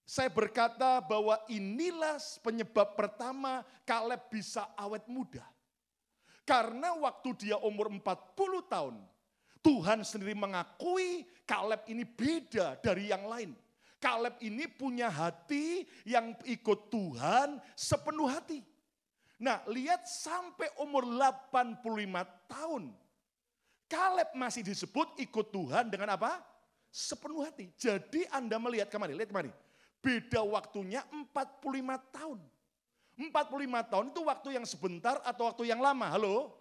saya berkata bahwa inilah penyebab pertama Kaleb bisa awet muda. Karena waktu dia umur 40 tahun, Tuhan sendiri mengakui Kaleb ini beda dari yang lain. Kaleb ini punya hati yang ikut Tuhan sepenuh hati. Nah, lihat sampai umur 85 tahun. Kaleb masih disebut ikut Tuhan dengan apa? Sepenuh hati. Jadi Anda melihat kemari, lihat kemari. Beda waktunya 45 tahun. 45 tahun itu waktu yang sebentar atau waktu yang lama? Halo?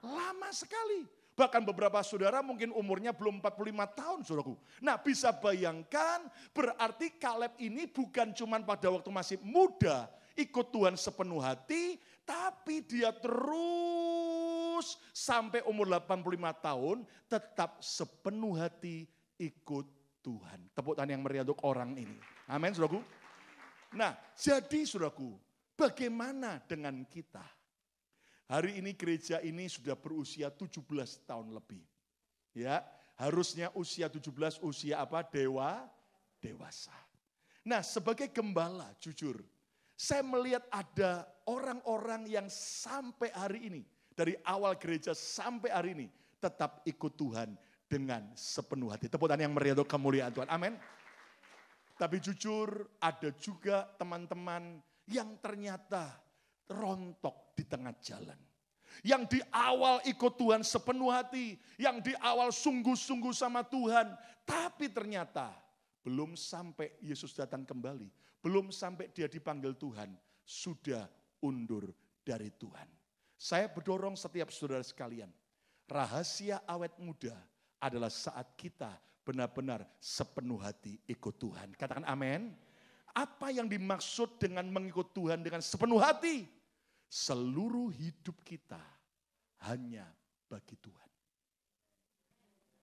Lama sekali. Bahkan beberapa saudara mungkin umurnya belum 45 tahun, saudaraku. Nah, bisa bayangkan berarti Kaleb ini bukan cuma pada waktu masih muda ikut Tuhan sepenuh hati, tapi dia terus sampai umur 85 tahun tetap sepenuh hati ikut Tuhan. Tepuk tangan yang meriah untuk orang ini. Amin, saudaraku. Nah, jadi saudaraku, bagaimana dengan kita? Hari ini gereja ini sudah berusia 17 tahun lebih. Ya, harusnya usia 17 usia apa? Dewasa. Nah, sebagai gembala jujur, saya melihat ada orang-orang yang sampai hari ini, dari awal gereja sampai hari ini tetap ikut Tuhan dengan sepenuh hati. Tepuk tangan yang meriah untuk kemuliaan Tuhan. Amin. Tapi jujur ada juga teman-teman yang ternyata rontok di tengah jalan. Yang di awal ikut Tuhan sepenuh hati. Yang di awal sungguh-sungguh sama Tuhan. Tapi ternyata belum sampai Yesus datang kembali. Belum sampai dia dipanggil Tuhan. Sudah undur dari Tuhan. Saya berdorong setiap saudara sekalian. Rahasia awet muda adalah saat kita benar-benar sepenuh hati ikut Tuhan. Katakan amin. Apa yang dimaksud dengan mengikut Tuhan dengan sepenuh hati? Seluruh hidup kita hanya bagi Tuhan.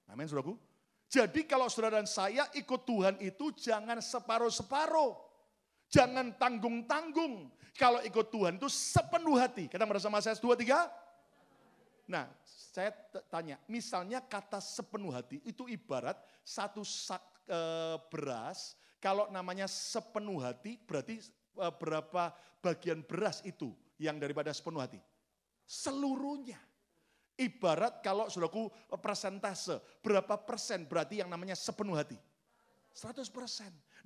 Amin, saudaraku. Jadi kalau saudara dan saya ikut Tuhan itu jangan separuh-separuh. Jangan tanggung-tanggung. Kalau ikut Tuhan itu sepenuh hati. Kita bersama saya 2-3. Nah, saya tanya, misalnya kata sepenuh hati itu ibarat satu sak beras. Kalau namanya sepenuh hati berarti berapa bagian beras itu yang daripada sepenuh hati? Seluruhnya. Ibarat kalau saudaraku persentase, berapa persen berarti yang namanya sepenuh hati? 100%.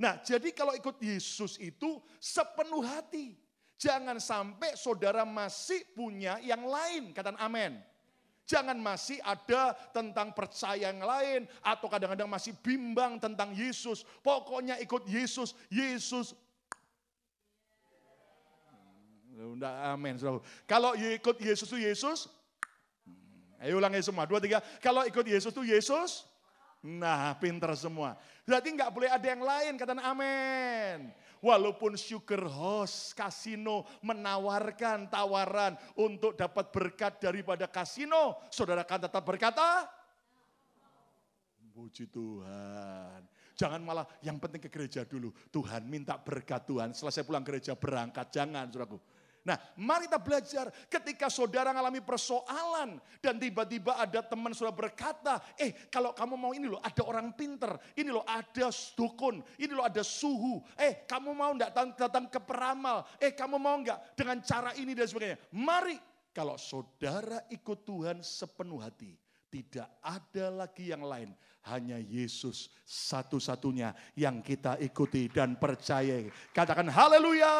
Nah, jadi kalau ikut Yesus itu sepenuh hati. Jangan sampai saudara masih punya yang lain, katakan amin. Jangan masih ada tentang percaya yang lain atau kadang-kadang masih bimbang tentang Yesus. Pokoknya ikut Yesus, Yesus. Amin. Kalau ikut Yesus itu Yesus. Ayo ulangi semua, 2-3. Kalau ikut Yesus itu Yesus. Nah, pinter semua. Berarti nggak boleh ada yang lain, katakan amin. Walaupun sugar house, kasino menawarkan tawaran untuk dapat berkat daripada kasino, saudara akan tetap berkata, puji Tuhan. Jangan malah yang penting ke gereja dulu. Tuhan minta berkat Tuhan, selesai pulang gereja berangkat. Jangan, saudaraku. Nah, mari kita belajar ketika saudara mengalami persoalan dan tiba-tiba ada teman saudara berkata, kalau kamu mau ini loh, ada orang pinter, ini loh ada dukun, ini loh ada suhu, kamu mau enggak datang ke peramal, kamu mau enggak dengan cara ini dan sebagainya. Mari, kalau saudara ikut Tuhan sepenuh hati, tidak ada lagi yang lain, hanya Yesus satu-satunya yang kita ikuti dan percayai. Katakan haleluya.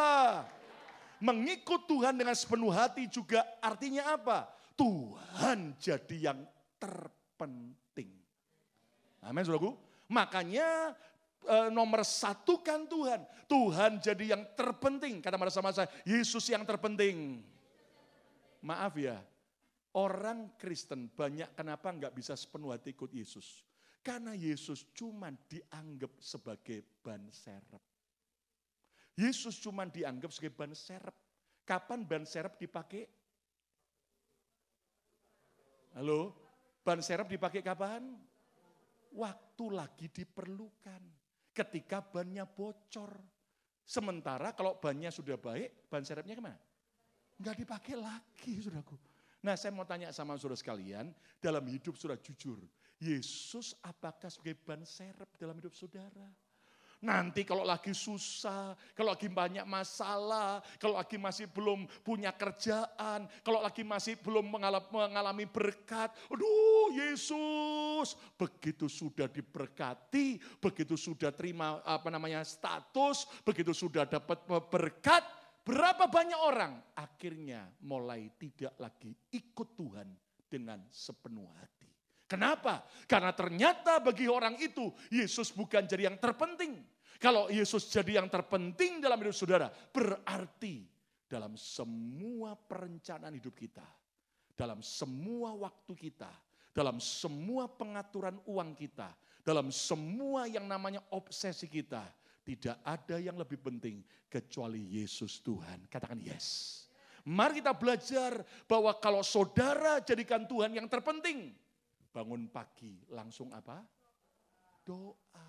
Mengikut Tuhan dengan sepenuh hati juga artinya apa? Tuhan jadi yang terpenting. Amin, saudaraku. Makanya nomor satu kan Tuhan. Tuhan jadi yang terpenting. Kata bersama saya, Yesus yang terpenting. Maaf ya, orang Kristen banyak kenapa nggak bisa sepenuh hati ikut Yesus. Karena Yesus cuma dianggap sebagai ban serep. Yesus cuma dianggap sebagai ban serep. Kapan ban serep dipakai? Halo? Ban serep dipakai kapan? Waktu lagi diperlukan. Ketika bannya bocor. Sementara kalau bannya sudah baik, ban serepnya kemana? Enggak dipakai lagi, saudaraku. Nah, saya mau tanya sama saudara sekalian, dalam hidup saudara jujur, Yesus apakah sebagai ban serep dalam hidup saudara? Nanti kalau lagi susah, kalau lagi banyak masalah, kalau lagi masih belum punya kerjaan, kalau lagi masih belum mengalami berkat, aduh Yesus, begitu sudah diberkati, begitu sudah terima status, begitu sudah dapat berkat, berapa banyak orang akhirnya mulai tidak lagi ikut Tuhan dengan sepenuh hati. Kenapa? Karena ternyata bagi orang itu Yesus bukan jadi yang terpenting. Kalau Yesus jadi yang terpenting dalam hidup saudara, berarti dalam semua perencanaan hidup kita, dalam semua waktu kita, dalam semua pengaturan uang kita, dalam semua yang namanya obsesi kita, tidak ada yang lebih penting kecuali Yesus Tuhan. Katakan yes. Mari kita belajar bahwa kalau saudara jadikan Tuhan yang terpenting, bangun pagi langsung apa? Doa.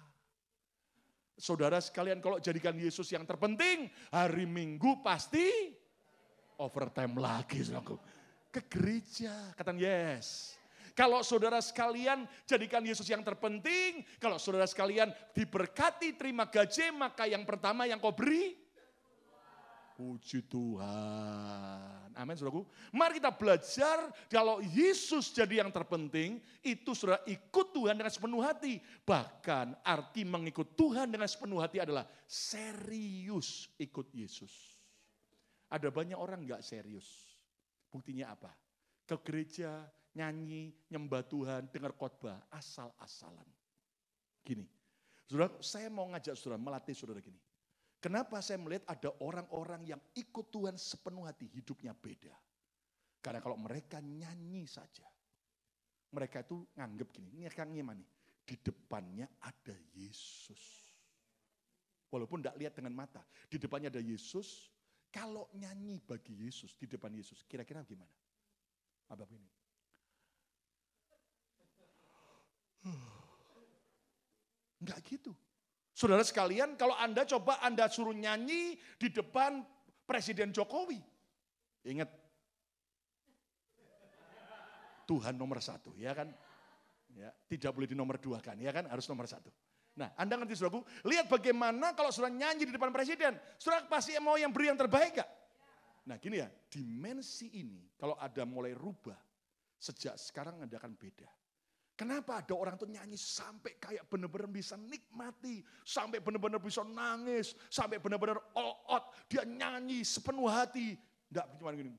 Saudara sekalian kalau jadikan Yesus yang terpenting, hari Minggu pasti overtime lagi. Ke gereja, katakan yes. Kalau saudara sekalian jadikan Yesus yang terpenting, kalau saudara sekalian diberkati terima gaji, maka yang pertama yang kau beri, puji Tuhan. Amin, saudaraku. Mari kita belajar kalau Yesus jadi yang terpenting, itu saudara ikut Tuhan dengan sepenuh hati. Bahkan arti mengikut Tuhan dengan sepenuh hati adalah serius ikut Yesus. Ada banyak orang enggak serius. Buktinya apa? Ke gereja, nyanyi, nyembah Tuhan, dengar khotbah, asal-asalan. Gini, saudara, saya mau ngajak saudara, melatih saudara gini. Kenapa saya melihat ada orang-orang yang ikut Tuhan sepenuh hati, hidupnya beda. Karena kalau mereka nyanyi saja, mereka itu nganggep gini, ini kan gimana nih? Di depannya ada Yesus. Walaupun tidak lihat dengan mata, di depannya ada Yesus. Kalau nyanyi bagi Yesus, di depan Yesus, kira-kira gimana? Apa ini? Enggak gitu. Saudara sekalian, kalau Anda coba Anda suruh nyanyi di depan Presiden Jokowi. Ingat, Tuhan nomor satu, ya kan? Ya, tidak boleh di nomor dua kan, ya kan? Harus nomor satu. Nah, Anda ngerti saudaraku? Lihat bagaimana kalau saudara nyanyi di depan Presiden. Saudara pasti mau yang beri yang terbaik gak? Nah gini ya, dimensi ini kalau ada mulai rubah, sejak sekarang Anda akan beda. Kenapa ada orang tuh nyanyi sampai kayak benar-benar bisa nikmati, sampai benar-benar bisa nangis, sampai benar-benar all out, dia nyanyi sepenuh hati. Enggak cuma gini,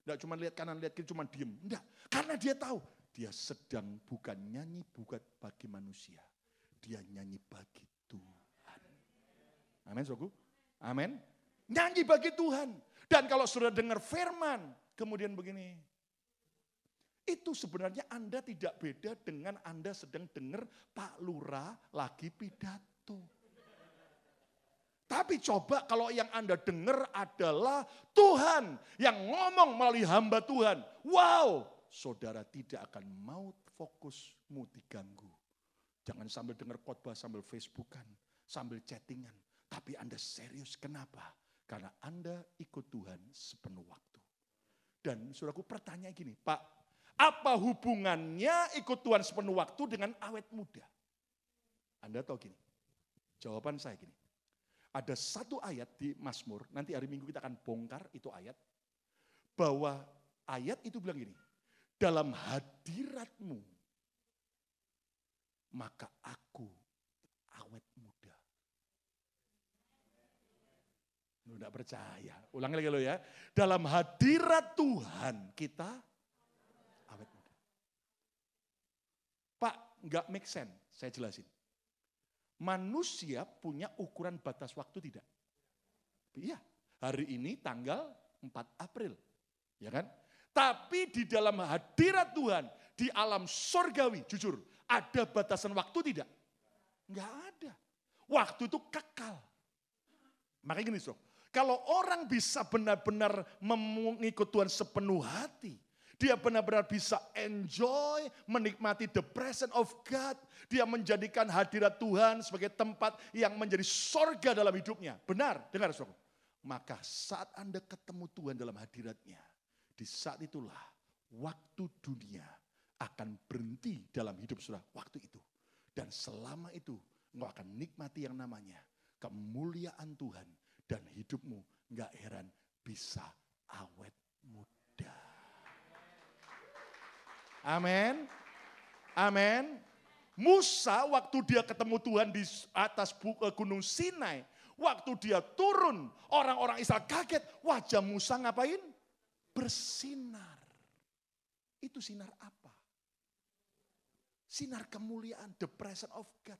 enggak cuma lihat kanan, lihat kiri, cuma diem. Enggak, karena dia tahu, dia sedang bukan nyanyi bukan bagi manusia, dia nyanyi bagi Tuhan. Amin, saudaraku? Amin. Nyanyi bagi Tuhan. Dan kalau sudah dengar firman, kemudian begini, itu sebenarnya Anda tidak beda dengan Anda sedang dengar Pak Lurah lagi pidato. Tapi coba kalau yang Anda dengar adalah Tuhan yang ngomong melalui hamba Tuhan. Wow, saudara tidak akan mau fokusmu diganggu. Jangan sambil dengar khotbah, sambil Facebookan, sambil chattingan. Tapi Anda serius, kenapa? Karena Anda ikut Tuhan sepenuh waktu. Dan saudaraku pertanyaan gini, Pak, apa hubungannya ikut Tuhan sepenuh waktu dengan awet muda? Anda tahu gini, jawaban saya gini. Ada satu ayat di Mazmur, nanti hari Minggu kita akan bongkar itu ayat. Bahwa ayat itu bilang gini, dalam hadiratmu maka aku awet muda. Lu enggak percaya, ulangi lagi lo ya. Dalam hadirat Tuhan kita awet muda. Pak, nggak make sense, saya jelasin. Manusia punya ukuran batas waktu tidak? Iya, hari ini tanggal 4 April, ya kan? Tapi di dalam hadirat Tuhan, di alam sorgawi, jujur, ada batasan waktu tidak? Enggak ada. Waktu itu kekal. Makanya gini, Sob, kalau orang bisa benar-benar mengikut Tuhan sepenuh hati, dia benar-benar bisa enjoy, menikmati the presence of God, dia menjadikan hadirat Tuhan sebagai tempat yang menjadi sorga dalam hidupnya. Benar, dengar Sob. Maka saat Anda ketemu Tuhan dalam hadiratnya, di saat itulah waktu dunia akan berhenti dalam hidup saudara waktu itu. Dan selama itu engkau akan nikmati yang namanya kemuliaan Tuhan. Dan hidupmu gak heran bisa awet muda. Amin. Amin. Musa waktu dia ketemu Tuhan di atas gunung Sinai. Waktu dia turun, orang-orang Israel kaget. Wajah Musa ngapain? Bersinar. Itu sinar apa? Sinar kemuliaan, the presence of God.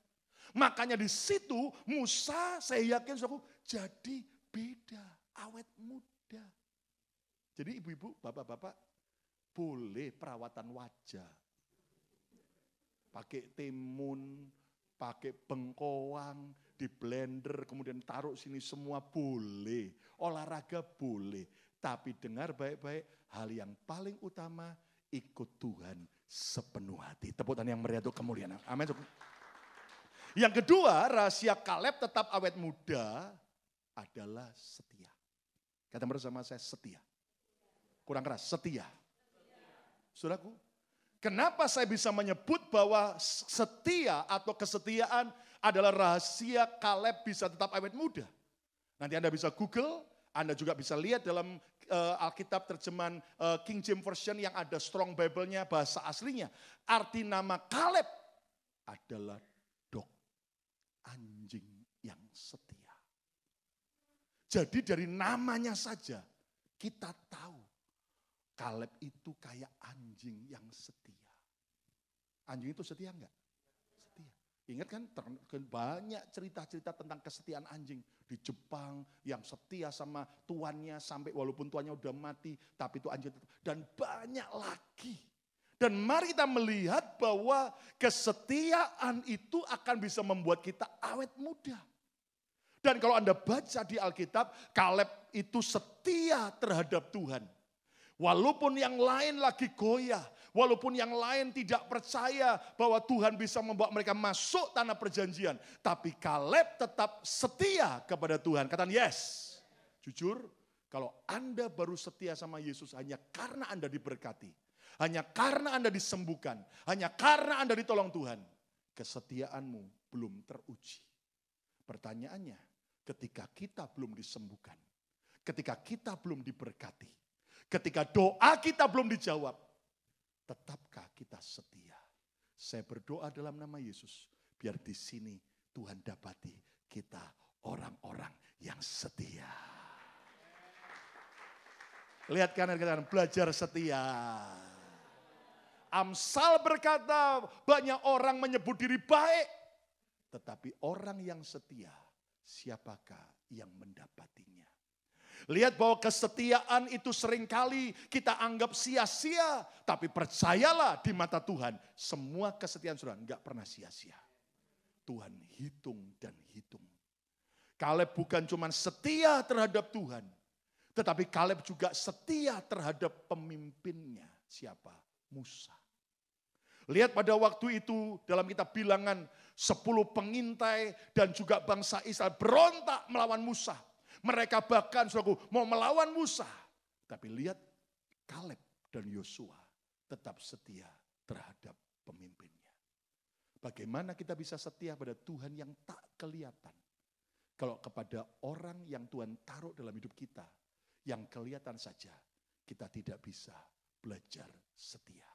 Makanya di situ Musa, saya yakin saudaraku, jadi beda, awet muda. Jadi ibu-ibu, bapak-bapak, boleh perawatan wajah. Pakai timun, pakai bengkoang, di blender, kemudian taruh sini semua boleh. Olahraga boleh. Tapi dengar baik-baik, hal yang paling utama, ikut Tuhan sepenuh hati. Tepuk tangan yang meriah untuk kemuliaan. Amin. Yang kedua, rahasia Kaleb tetap awet muda adalah setia. Kata bersama saya, setia. Kurang keras, setia. Saudaraku, kenapa saya bisa menyebut bahwa setia atau kesetiaan adalah rahasia Kaleb bisa tetap awet muda? Nanti Anda bisa Google, Anda juga bisa lihat dalam Alkitab terjemahan King James Version yang ada Strong Bible-nya, bahasa aslinya. Arti nama Kaleb adalah dog, anjing yang setia. Jadi dari namanya saja kita tahu Kaleb itu kayak anjing yang setia. Anjing itu setia enggak? Setia. Ingat kan banyak cerita-cerita tentang kesetiaan anjing. Di Jepang yang setia sama tuannya sampai walaupun tuannya udah mati. Tapi itu anjing tetap. Dan banyak lagi. Dan mari kita melihat bahwa kesetiaan itu akan bisa membuat kita awet muda. Dan kalau Anda baca di Alkitab, Kaleb itu setia terhadap Tuhan. Walaupun yang lain lagi goyah, walaupun yang lain tidak percaya bahwa Tuhan bisa membawa mereka masuk tanah perjanjian. Tapi Kaleb tetap setia kepada Tuhan. Katakan yes. Jujur, kalau Anda baru setia sama Yesus hanya karena Anda diberkati. Hanya karena Anda disembuhkan. Hanya karena Anda ditolong Tuhan. Kesetiaanmu belum teruji. Pertanyaannya, ketika kita belum disembuhkan. Ketika kita belum diberkati. Ketika doa kita belum dijawab, tetapkah kita setia? Saya berdoa dalam nama Yesus, biar di sini Tuhan dapati kita orang-orang yang setia. Lihat kanan, belajar setia. Amsal berkata, banyak orang menyebut diri baik, tetapi orang yang setia, siapakah yang mendapatinya? Lihat bahwa kesetiaan itu seringkali kita anggap sia-sia. Tapi percayalah di mata Tuhan, semua kesetiaan saudara enggak pernah sia-sia. Tuhan hitung dan hitung. Kaleb bukan cuma setia terhadap Tuhan. Tetapi Kaleb juga setia terhadap pemimpinnya. Siapa? Musa. Lihat pada waktu itu dalam kitab Bilangan, 10 pengintai dan juga bangsa Israel berontak melawan Musa. Mereka bahkan mau melawan Musa. Tapi lihat Kaleb dan Yosua tetap setia terhadap pemimpinnya. Bagaimana kita bisa setia pada Tuhan yang tak kelihatan? Kalau kepada orang yang Tuhan taruh dalam hidup kita, yang kelihatan saja, kita tidak bisa belajar setia.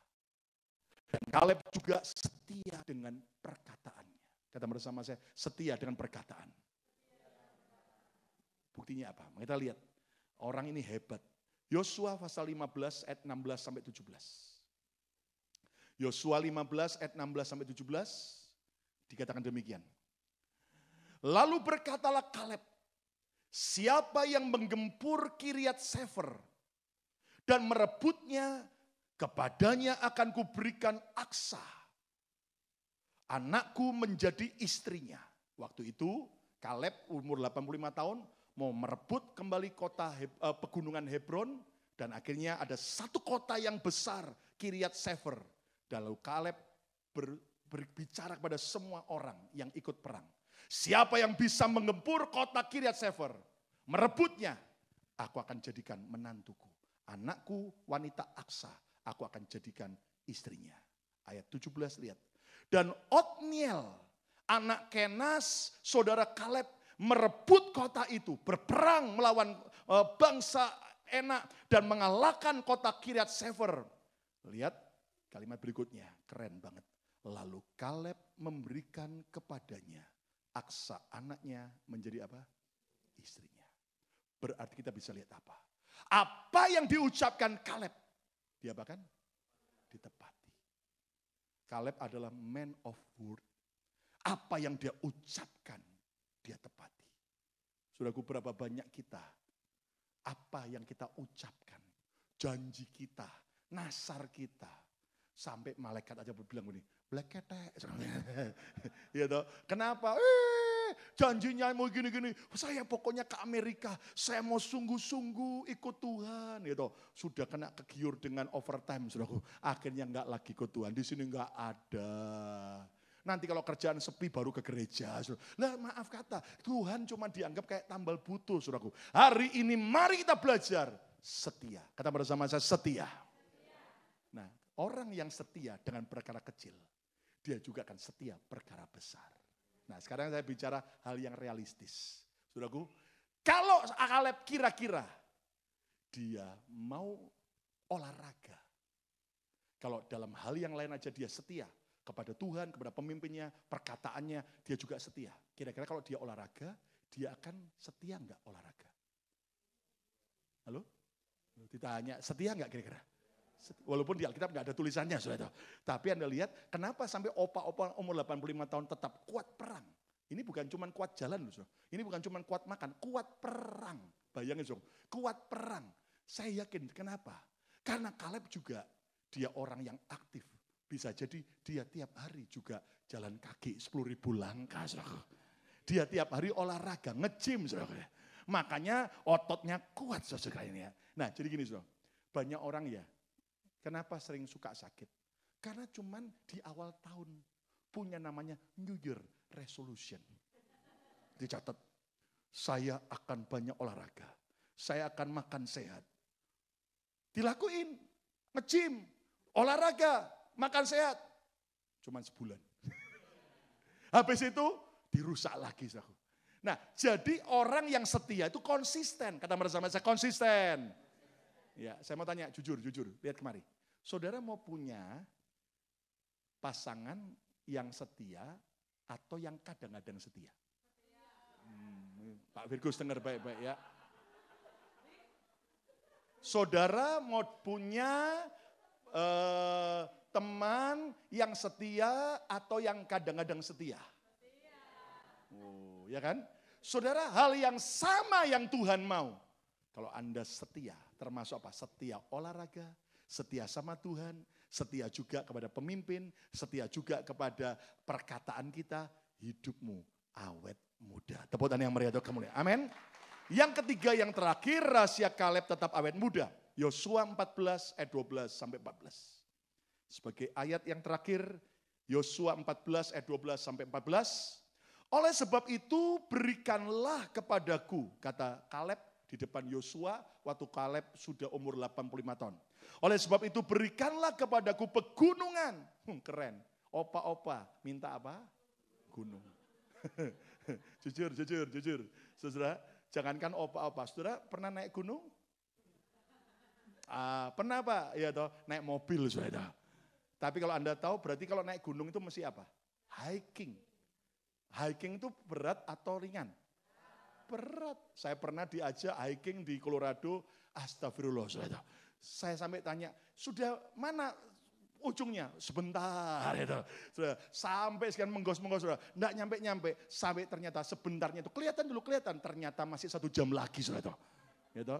Dan Kaleb juga setia dengan perkataannya. Kata bersama saya, setia dengan perkataan. Buktinya apa? Kita lihat, orang ini hebat. Yosua pasal 15 ayat 16 sampai 17. Yosua 15 ayat 16 sampai 17 dikatakan demikian. Lalu berkatalah Kaleb, siapa yang menggempur Kiryat Sefer dan merebutnya, kepadanya akan kuberikan Aksa, anakku menjadi istrinya. Waktu itu Kaleb umur 85 tahun mau merebut kembali kota pegunungan Hebron, dan akhirnya ada satu kota yang besar, Kiryat Sefer. Dan lalu Kaleb berbicara kepada semua orang yang ikut perang. Siapa yang bisa menggempur kota Kiryat Sefer, merebutnya, aku akan jadikan menantuku. Anakku wanita Aksa, aku akan jadikan istrinya. Ayat 17 lihat. Dan Otniel, anak Kenas, saudara Kaleb, merebut kota itu, berperang melawan bangsa Enak dan mengalahkan kota Kiryat Sefer. Lihat kalimat berikutnya, keren banget. Lalu Kaleb memberikan kepadanya Aksa, anaknya, menjadi apa? Istrinya. Berarti kita bisa lihat apa? Apa yang diucapkan Kaleb, diapakan? Ditepati. Kaleb adalah man of word. Apa yang dia ucapkan, dia tepati. Saudaraku, berapa banyak kita, apa yang kita ucapkan, janji kita, nasar kita, sampai malaikat aja berbilang begini, black ketek. Ya toh, kenapa? Janjinya mau gini-gini, saya pokoknya ke Amerika, saya mau sungguh-sungguh ikut Tuhan. Ya toh, sudah kena kegiur dengan overtime, saudaraku. Akhirnya enggak lagi ikut Tuhan, di sini enggak ada. Nanti kalau kerjaan sepi baru ke gereja. Lah maaf kata, Tuhan cuma dianggap kayak tambal butuh, saudaraku. Hari ini mari kita belajar setia. Kata bersama saya, setia. Nah, orang yang setia dengan perkara kecil, dia juga akan setia perkara besar. Nah, sekarang saya bicara hal yang realistis. Saudaraku, kalau Kaleb kira-kira dia mau olahraga, kalau dalam hal yang lain aja dia setia, kepada Tuhan, kepada pemimpinnya, perkataannya, dia juga setia. Kira-kira kalau dia olahraga, dia akan setia enggak olahraga? Halo? Ditanya, setia enggak kira-kira? Walaupun di Alkitab enggak ada tulisannya, saudara. Tapi Anda lihat, kenapa sampai opa-opa umur 85 tahun tetap kuat perang? Ini bukan cuma kuat jalan, saudara. Ini bukan cuma kuat makan, kuat perang. Bayangin, saudara, kuat perang. Saya yakin, kenapa? Karena Kaleb juga, dia orang yang aktif. Bisa jadi dia tiap hari juga jalan kaki 10.000 langkah. Saudara. Dia tiap hari olahraga, nge-gym. Saudara. Makanya ototnya kuat saudara ini ya. Nah jadi gini saudara, banyak orang ya, kenapa sering suka sakit? Karena cuman di awal tahun punya namanya New Year Resolution. Dicatat, saya akan banyak olahraga, saya akan makan sehat. Dilakuin, nge-gym, olahraga, makan sehat, cuman sebulan. Habis itu dirusak lagi. Nah, jadi orang yang setia itu konsisten. Kata bersama saya, konsisten. Ya, saya mau tanya, jujur, lihat kemari. Saudara mau punya pasangan yang setia atau yang kadang-kadang setia? Pak Virgus dengar baik-baik ya. Saudara mau punya teman yang setia atau yang kadang-kadang setia? Oh, ya kan? Saudara, hal yang sama yang Tuhan mau. Kalau Anda setia, termasuk apa? Setia olahraga, setia sama Tuhan, setia juga kepada pemimpin, setia juga kepada perkataan kita, hidupmu awet muda. Tepuk tangan yang meriah untuk kemuliaan. Amin. Yang ketiga, yang terakhir, rahasia Kaleb tetap awet muda. Yosua 14 ayat 12 sampai 14. Sebagai ayat yang terakhir, Yosua 14 ayat 12 sampai 14. Oleh sebab itu berikanlah kepadaku, kata Kaleb di depan Yosua waktu Kaleb sudah umur 85 tahun. Oleh sebab itu berikanlah kepadaku pegunungan. Keren, opa-opa minta apa? Gunung. jujur. Saudara, jangankan opa-opa, saudara pernah naik gunung? Pernah Pak? Ya toh, naik mobil saudara. Tapi kalau Anda tahu berarti kalau naik gunung itu mesti apa? Hiking. Hiking itu berat atau ringan? Berat. Saya pernah diajak hiking di Colorado, astagfirullah saudara. Saya sampai tanya, sudah mana ujungnya sebentar itu. Saudara, sampai sekian menggos-menggos saudara. Enggak nyampe-nyampe sampai ternyata sebentarnya itu kelihatan ternyata masih 1 jam lagi saudara. Gitu.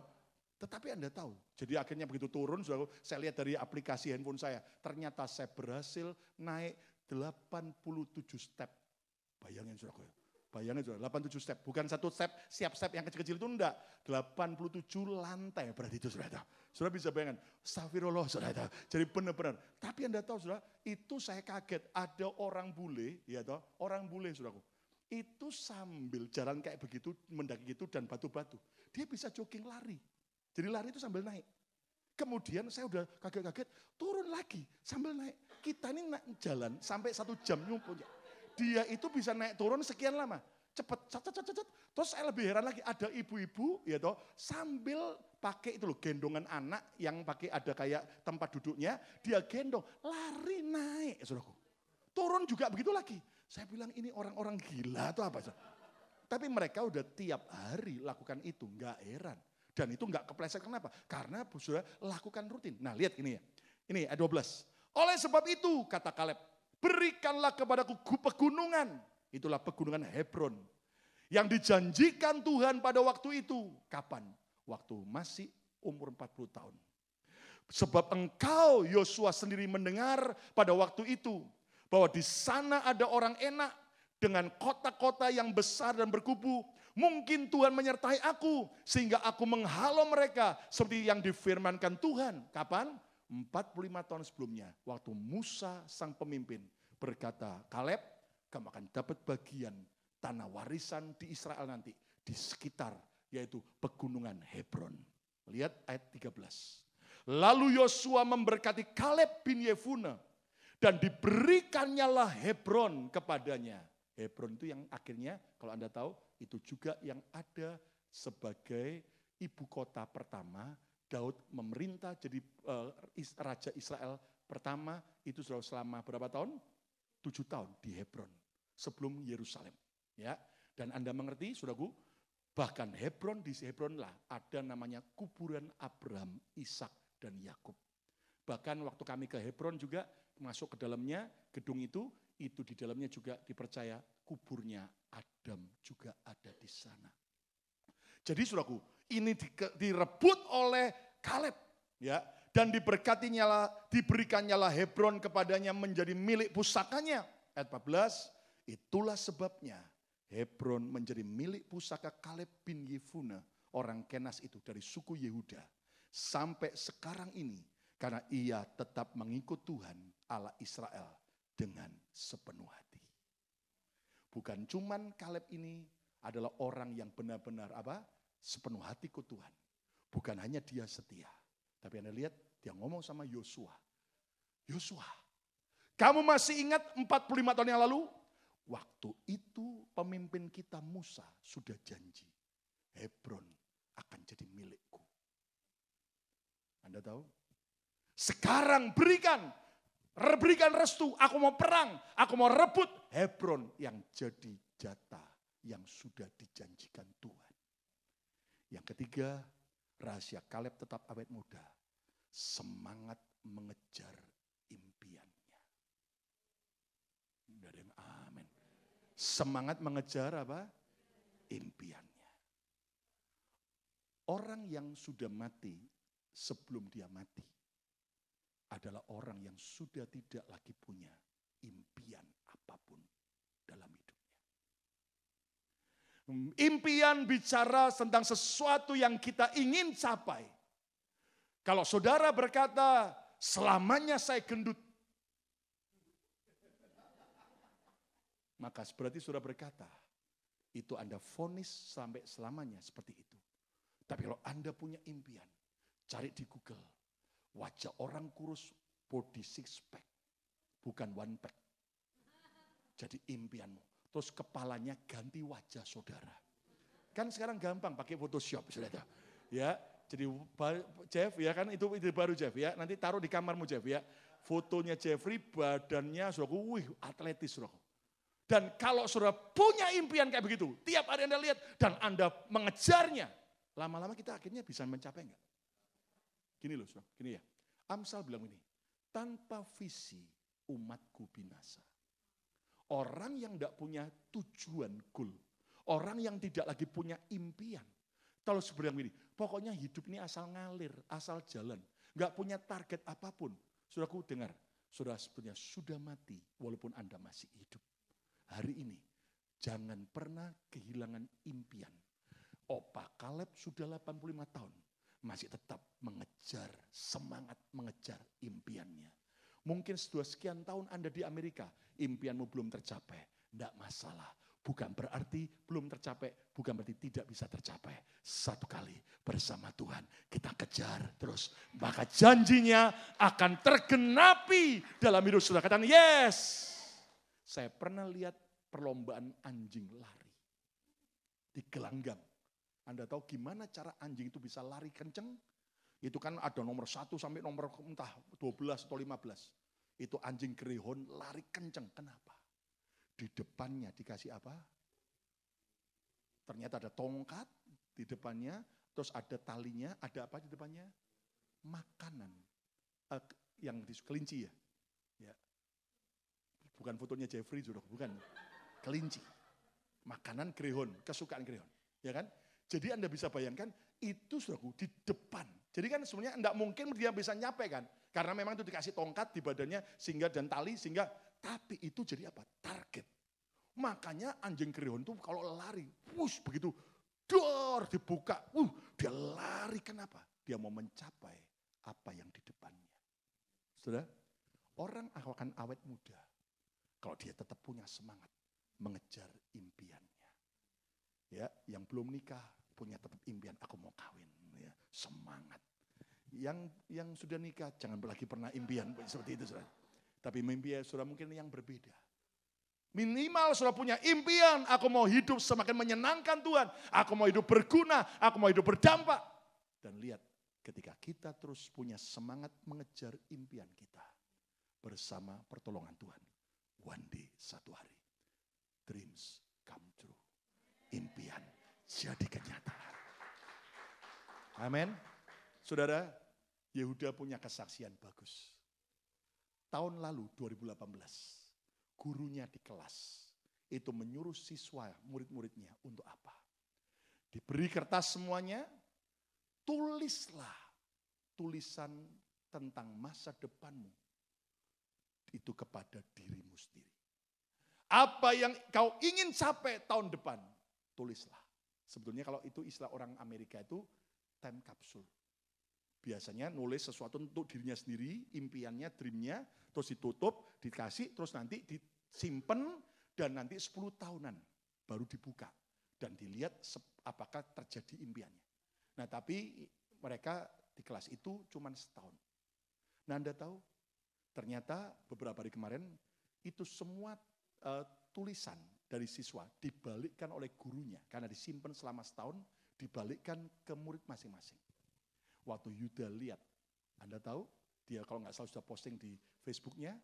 Tetapi Anda tahu, jadi akhirnya begitu turun, saya lihat dari aplikasi handphone saya, ternyata saya berhasil naik 87 step. Bayangin saudara, bayangin saudara, 87 step, bukan 1 step, siap step yang kecil-kecil itu enggak, 87 lantai berarti itu saudara. Saudara bisa bayangkan, astagfirullah saudara, jadi benar-benar. Tapi Anda tahu saudara, itu saya kaget, ada orang bule, ya toh, orang bule saudaraku. Itu sambil jalan kayak begitu, mendaki gitu dan batu-batu, dia bisa jogging lari. Jadi lari itu sambil naik. Kemudian saya udah kaget-kaget, turun lagi sambil naik. Kita ini jalan sampai 1 jam nyumpulnya. Dia itu bisa naik turun sekian lama. Cepet, cet. Terus saya lebih heran lagi, ada ibu-ibu ya toh sambil pakai itu loh, gendongan anak yang pakai ada kayak tempat duduknya, dia gendong, lari naik saudaraku. Turun juga begitu lagi. Saya bilang ini orang-orang gila atau apa? Tapi mereka udah tiap hari lakukan itu, enggak heran. Dan itu enggak kepleset, kenapa? Karena saudara lakukan rutin. Nah lihat ini ya, ini ayat 12. Oleh sebab itu kata Kaleb, berikanlah kepadaku pegunungan. Itulah pegunungan Hebron. Yang dijanjikan Tuhan pada waktu itu. Kapan? Waktu masih umur 40 tahun. Sebab engkau Yosua sendiri mendengar pada waktu itu. Bahwa di sana ada orang enak dengan kota-kota yang besar dan berkubu. Mungkin Tuhan menyertai aku sehingga aku menghalau mereka seperti yang difirmankan Tuhan. Kapan? 45 tahun sebelumnya. Waktu Musa sang pemimpin berkata, Kaleb, kamu akan dapat bagian tanah warisan di Israel nanti. Di sekitar yaitu pegunungan Hebron. Lihat ayat 13. Lalu Yosua memberkati Kaleb bin Yefune. Dan diberikannya lah Hebron kepadanya. Hebron itu yang akhirnya kalau Anda tahu itu juga yang ada sebagai ibu kota pertama. Daud memerintah jadi Raja Israel pertama itu sudah selama berapa tahun? 7 tahun di Hebron sebelum Yerusalem. Ya, dan Anda mengerti saudaraku, bahkan Hebron, di Hebron lah ada namanya kuburan Abraham, Ishak dan Yakub. Bahkan waktu kami ke Hebron juga masuk ke dalamnya gedung itu di dalamnya juga dipercaya kuburnya Adam juga ada di sana. Jadi saudaraku, ini direbut oleh Kaleb, ya, dan diberikannya lah Hebron kepadanya menjadi milik pusakanya. Ayat 14, itulah sebabnya Hebron menjadi milik pusaka Kaleb bin Yefune, orang Kenas itu dari suku Yehuda. Sampai sekarang ini, karena ia tetap mengikut Tuhan Allah Israel dengan sepenuh hati. Bukan cuman Kaleb ini adalah orang yang benar-benar sepenuh hati ke Tuhan. Bukan hanya dia setia. Tapi Anda lihat dia ngomong sama Yosua. Yosua, kamu masih ingat 45 tahun yang lalu? Waktu itu pemimpin kita Musa sudah janji. Hebron akan jadi milikku. Anda tahu? Sekarang berikan restu. Aku mau perang, aku mau rebut Hebron yang jadi jatah yang sudah dijanjikan Tuhan. Yang ketiga, rahasia Kaleb tetap awet muda. Semangat mengejar impiannya. Tidak ada yang amin. Semangat mengejar impiannya. Orang yang sudah mati sebelum dia mati adalah orang yang sudah tidak lagi punya impian apapun dalam hidupnya. Impian bicara tentang sesuatu yang kita ingin capai. Kalau saudara berkata, selamanya saya gendut. Maka berarti saudara berkata, itu Anda vonis sampai selamanya seperti itu. Tapi kalau Anda punya impian, cari di Google. Wajah orang kurus, body six pack. Bukan one pack. Jadi impianmu. Terus kepalanya ganti wajah saudara. Kan sekarang gampang pakai Photoshop, saudara. Ya, jadi Jeff ya kan itu ide baru Jeff ya. Nanti taruh di kamarmu Jeff ya. Fotonya Jeffrey badannya saudara, atletis saudara. Dan kalau saudara punya impian kayak begitu, tiap hari Anda lihat dan Anda mengejarnya, lama-lama kita akhirnya bisa mencapai enggak? Gini loh saudara, gini ya. Amsal bilang ini, Tanpa visi, umatku binasa. Orang yang tidak punya tujuan goal, orang yang tidak lagi punya impian. Kalau sebenarnya ini, pokoknya hidup ini asal ngalir, asal jalan. Nggak punya target apapun. Saudaraku dengar, saudara sebenarnya sudah mati walaupun Anda masih hidup. Hari ini, jangan pernah kehilangan impian. Opa Kaleb sudah 85 tahun, masih tetap mengejar, semangat mengejar impiannya. Mungkin sudah sekian tahun Anda di Amerika, impianmu belum tercapai. Tidak masalah, bukan berarti belum tercapai, bukan berarti tidak bisa tercapai. Satu kali bersama Tuhan kita kejar terus. Maka janjinya akan tergenapi dalam hidup saudara. Katakan yes. Saya pernah lihat perlombaan anjing lari di gelanggang. Anda tahu gimana cara anjing itu bisa lari kenceng? Itu kan ada nomor 1 sampai nomor entah 12 atau 15. Itu anjing greyhound lari kenceng. Kenapa? Di depannya dikasih apa? Ternyata ada tongkat di depannya, terus ada talinya, ada apa di depannya? Makanan. Yang di kelinci ya. Ya. Bukan fotonya Jeffrey, bukan. Kelinci. Makanan greyhound, kesukaan greyhound. Ya kan? Jadi Anda bisa bayangkan, itu saudaraku di depan. Jadi kan sebenarnya enggak mungkin dia bisa nyampe kan. Karena memang itu dikasih tongkat di badannya sehingga dan tali sehingga. Tapi itu jadi apa? Target. Makanya anjing greyhound itu kalau lari, wush begitu. Dor dibuka, dia lari kenapa? Dia mau mencapai apa yang di depannya. Saudara, orang akan awet muda. Kalau dia tetap punya semangat mengejar impiannya. Ya, yang belum nikah punya tetap impian, aku mau kawin. Ya, semangat. Yang sudah nikah jangan lagi pernah impian seperti itu, saudara. Tapi mimpi saudara mungkin yang berbeda. Minimal saudara punya impian, aku mau hidup semakin menyenangkan Tuhan. Aku mau hidup berguna, aku mau hidup berdampak. Dan lihat, ketika kita terus punya semangat mengejar impian kita. Bersama pertolongan Tuhan. One day, satu hari. Dreams come true. Impian jadi kenyataan. Amin. Saudara, Yehuda punya kesaksian bagus. Tahun lalu 2018, gurunya di kelas itu menyuruh siswa murid-muridnya untuk apa? Diberi kertas semuanya, tulislah tulisan tentang masa depanmu itu kepada dirimu sendiri. Apa yang kau ingin capai tahun depan, tulislah. Sebetulnya kalau itu istilah orang Amerika itu time capsule. Biasanya nulis sesuatu untuk dirinya sendiri, impiannya, dreamnya, terus ditutup, dikasih, terus nanti disimpan, dan nanti 10 tahunan baru dibuka. Dan dilihat apakah terjadi impiannya. Nah tapi mereka di kelas itu cuma setahun. Nah Anda tahu, ternyata beberapa hari kemarin, itu semua tulisan dari siswa dibalikkan oleh gurunya. Karena disimpan selama setahun, dibalikkan ke murid masing-masing. Waktu Yuda lihat, Anda tahu, dia kalau nggak salah sudah posting di Facebooknya,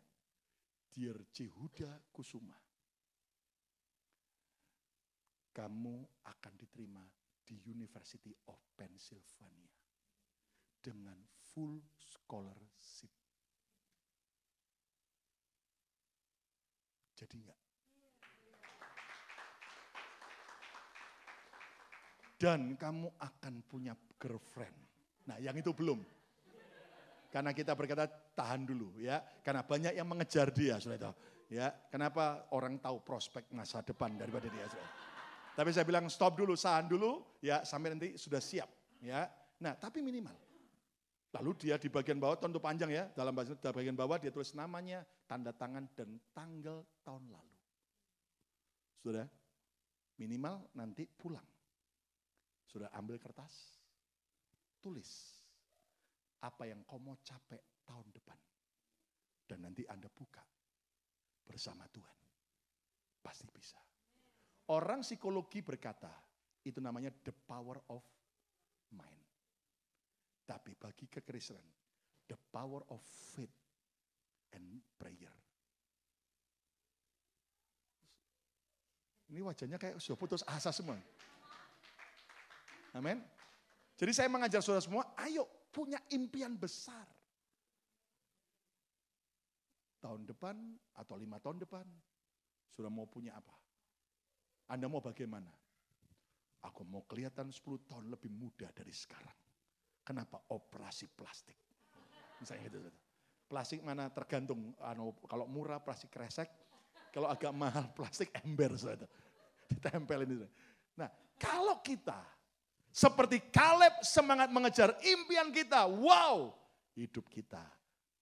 Dear Yehuda Kusuma, kamu akan diterima di University of Pennsylvania dengan full scholarship. Jadi enggak? Dan kamu akan punya girlfriend. Nah yang itu belum. Karena kita berkata tahan dulu ya. Karena banyak yang mengejar dia, saudara. Ya, kenapa orang tahu prospek masa depan daripada dia, saudara. Tapi saya bilang stop dulu, tahan dulu ya sampai nanti sudah siap ya. Nah, tapi minimal. Lalu dia di bagian bawah tentu panjang ya, dalam bagian bawah dia tulis namanya, tanda tangan dan tanggal tahun lalu. Sudah minimal nanti pulang. Sudah ambil kertas, tulis apa yang kau mau capai tahun depan. Dan nanti Anda buka bersama Tuhan. Pasti bisa. Orang psikologi berkata, itu namanya the power of mind. Tapi bagi kekristenan, the power of faith and prayer. Ini wajahnya kayak sudah putus asa semua. Amin. Jadi saya mengajar saudara semua, ayo punya impian besar. tahun depan atau 5 tahun depan, saudara mau punya apa? Anda mau bagaimana? Aku mau kelihatan 10 tahun lebih muda dari sekarang. Kenapa? Operasi plastik. Misalnya gitu. Plastik mana tergantung, kalau murah plastik kresek, kalau agak mahal plastik ember. Saudara. Ditempelin itu. Nah, kalau kita seperti Kaleb semangat mengejar impian kita, wow, hidup kita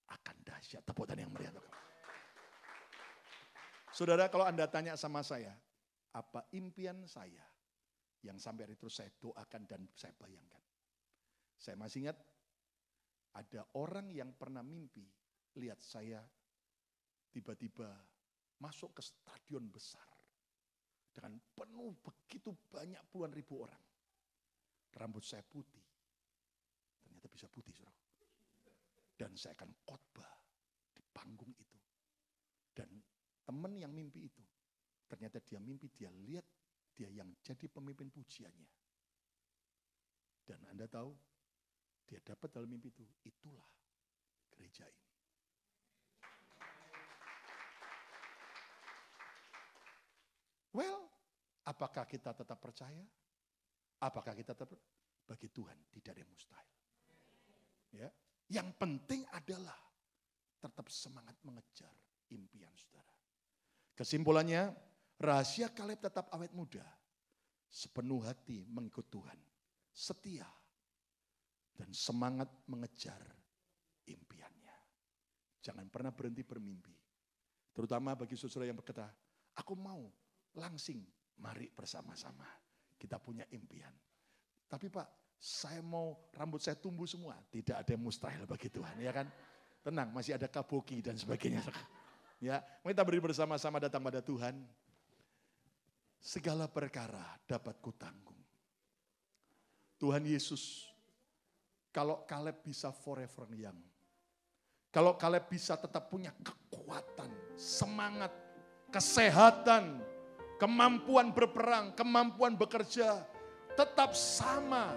akan dahsyat. Tepuk tangan yang meriah. Saudara, kalau Anda tanya sama saya, apa impian saya yang sampai hari itu saya doakan dan saya bayangkan. Saya masih ingat ada orang yang pernah mimpi lihat saya tiba-tiba masuk ke stadion besar dengan penuh begitu banyak puluhan ribu orang. Rambut saya putih, ternyata bisa putih, saudara. Dan saya akan khotbah di panggung itu. Dan teman yang mimpi itu, ternyata dia mimpi, dia lihat dia yang jadi pemimpin pujiannya. Dan Anda tahu, dia dapat dalam mimpi itu, itulah gereja ini. Well, apakah kita tetap percaya? Apakah kita tetap? Bagi Tuhan tidak ada yang mustahil. Ya, yang penting adalah tetap semangat mengejar impian saudara. Kesimpulannya, rahasia Kaleb tetap awet muda, sepenuh hati mengikut Tuhan, setia, dan semangat mengejar impiannya. Jangan pernah berhenti bermimpi. Terutama bagi saudara yang berkata, aku mau langsing, mari bersama-sama. Kita punya impian. Tapi Pak, saya mau rambut saya tumbuh semua. Tidak ada yang mustahil bagi Tuhan, ya kan? Tenang, masih ada kaboki dan sebagainya. Ya, kita beri bersama-sama datang pada Tuhan. Segala perkara dapat kutanggung. Tuhan Yesus, kalau Kaleb bisa forever young, kalau Kaleb bisa tetap punya kekuatan, semangat, kesehatan, kemampuan berperang, kemampuan bekerja, tetap sama.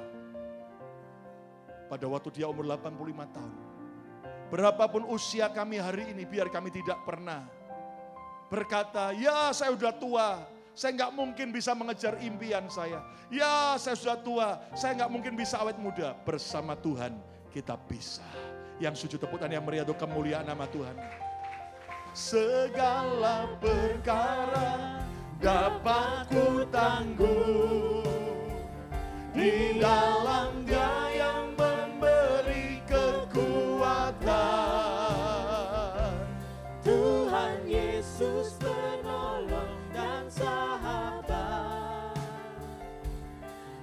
Pada waktu dia umur 85 tahun. Berapapun usia kami hari ini, biar kami tidak pernah berkata, ya saya sudah tua, saya nggak mungkin bisa mengejar impian saya. Ya saya sudah tua, saya nggak mungkin bisa awet muda. Bersama Tuhan kita bisa. Yang sujud tepuk tangan yang meriah untuk kemuliaan nama Tuhan. Segala perkara dapat ku tanggung di dalam Dia yang memberi kekuatan. Tuhan Yesus penolong dan sahabat.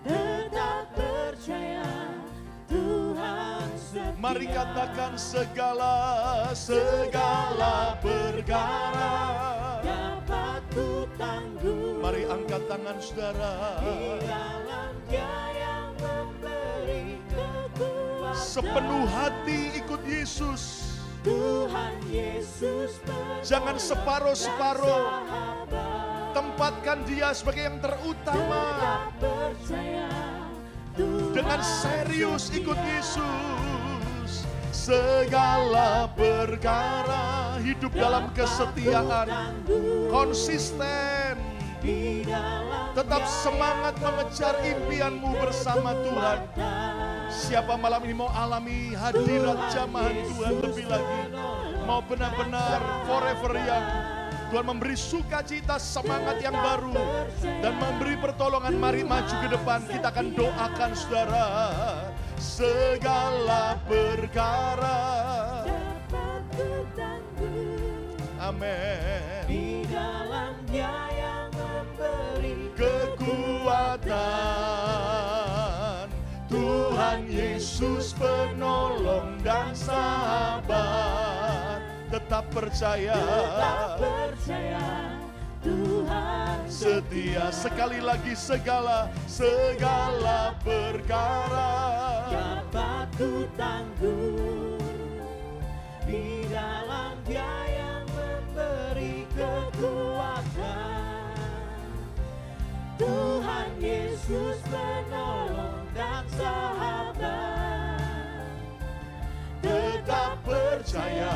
Tetap percaya Tuhan setia. Mari katakan segala perkara dapat ku tanggung. Mari angkat tangan saudara. Di dalam Dia yang memberi kekuatan. Sepenuh hati ikut Yesus. Tuhan Yesus Jangan separuh-separuh. Tempatkan Dia sebagai yang terutama. Dengan serius ikut Yesus. Segala perkara hidup dalam kesetiaan, konsisten, tetap semangat mengejar impianmu bersama Tuhan. Siapa malam ini mau alami hadirat jamahan Tuhan lebih lagi, mau benar-benar forever young, Tuhan memberi sukacita, semangat yang baru, dan memberi pertolongan. Mari maju ke depan, kita akan doakan saudara. Segala perkara amin. Di dalam Dia yang memberi kekuatan. Tuhan Yesus penolong dan sahabat. Tetap percaya Tuhan setia. Sekali lagi segala perkara dapat ku tanggung. Di dalam Dia yang memberi kekuatan. Tuhan Yesus penolong dan sahabat. tetap percaya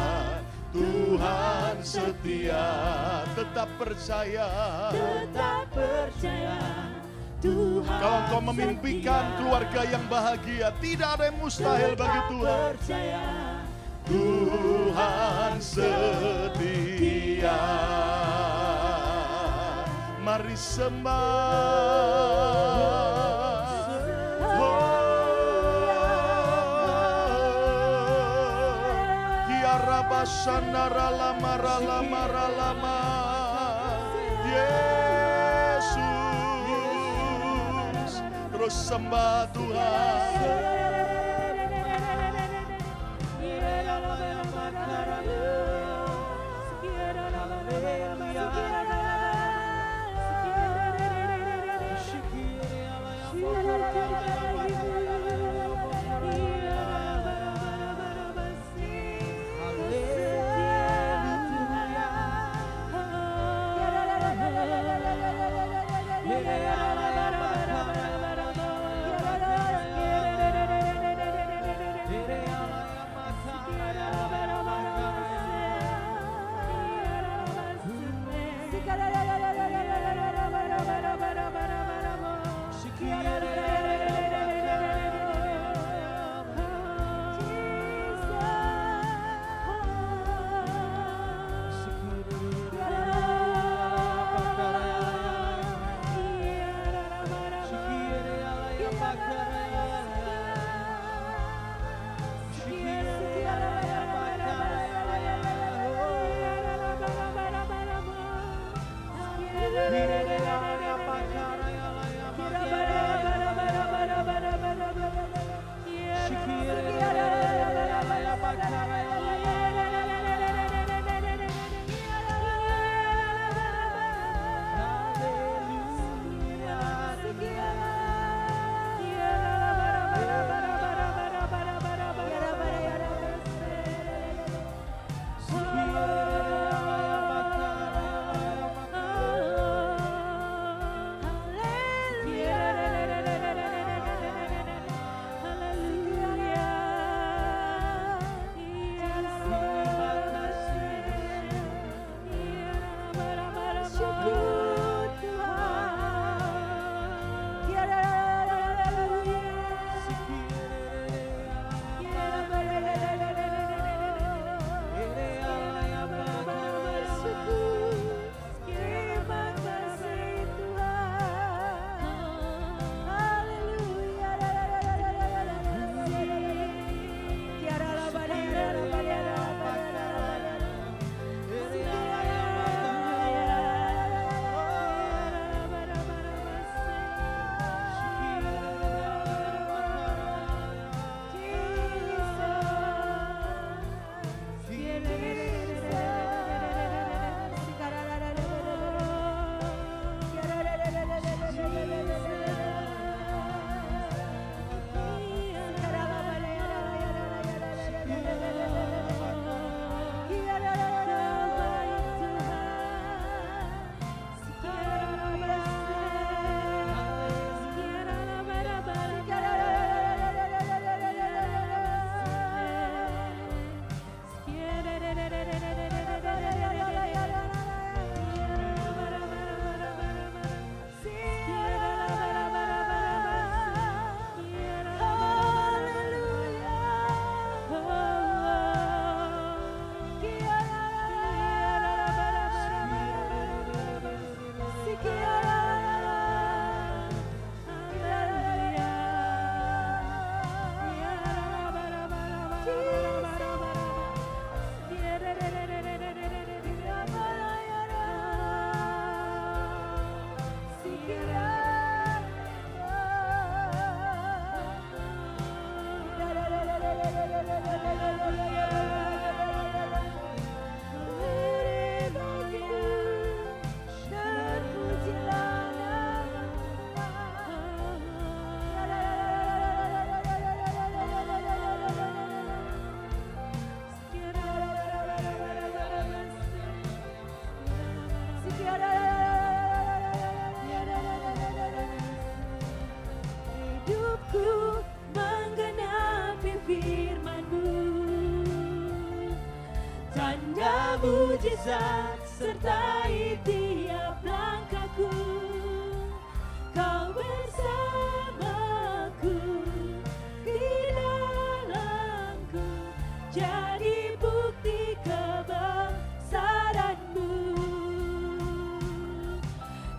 Tuhan Tuhan setia, tetap percaya. Tetap percaya Tuhan Kalau engkau memimpikan setia. keluarga yang bahagia, tidak ada yang mustahil bagi Tetap Tuhan. percaya Tuhan setia. Mari sembah. Tiara basanara lama lama lama. Yesus, terus sembah Tuhan. mujizat sertai tiap langkahku. Kau bersamaku, di dalamku, jadi bukti kebesaran-Mu.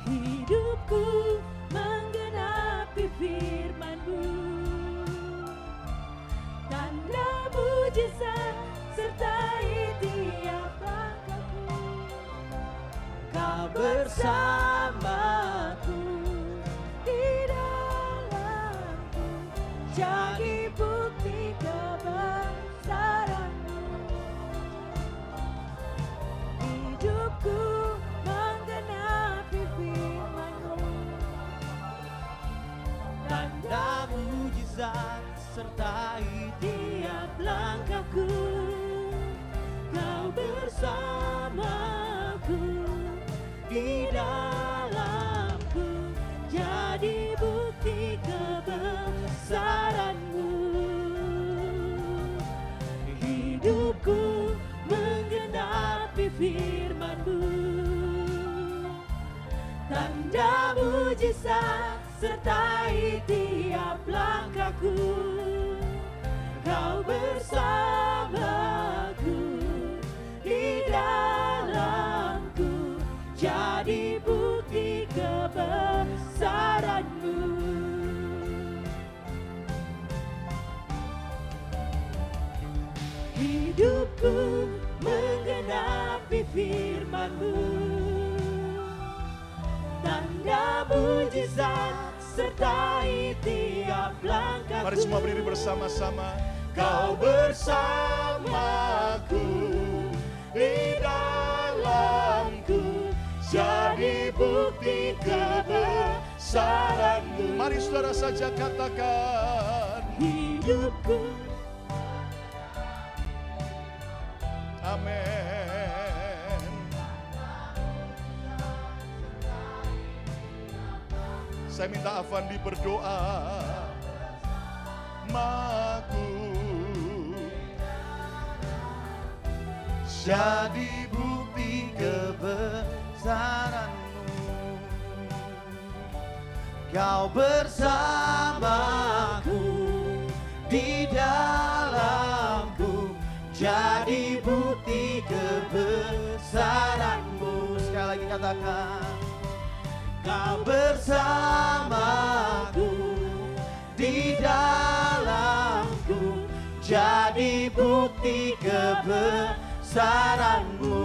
Hidupku menggenapi firman-Mu, tanda mujizat sertai tiap langkahku. Kau bersamaku, di dalamku, jadi bukti kebesaran-Mu. Hidupku menggenapi firman-Mu, tanda mujizat sertai tiap langkahku. Kau bersamaku, di dalamku, jadi bukti kebesaran-Mu. Hidupku menggenapi firman-Mu, tanda mujizat sertai tiap langkahku. Kau bersamaku, di dalamku, jadi bukti kebesaran-Mu. Hidupku menggenapi firman-Mu, tanda mujizat sertai tiap langkahku. Mari semua berdiri bersama-sama. Kau bersamaku, di dalamku, jadi bukti kebesaran-Mu. Mari saudara saja katakan, Hidupku. amin. Saya minta Avandi berdoa. Maku jadi bukti kebesaran-Mu. Kau bersamaku, di dalamku, jadi bukti kebesaran-Mu. Sekali lagi katakan, Kau bersamaku, di dalamku, jadi bukti kebesaran-Mu.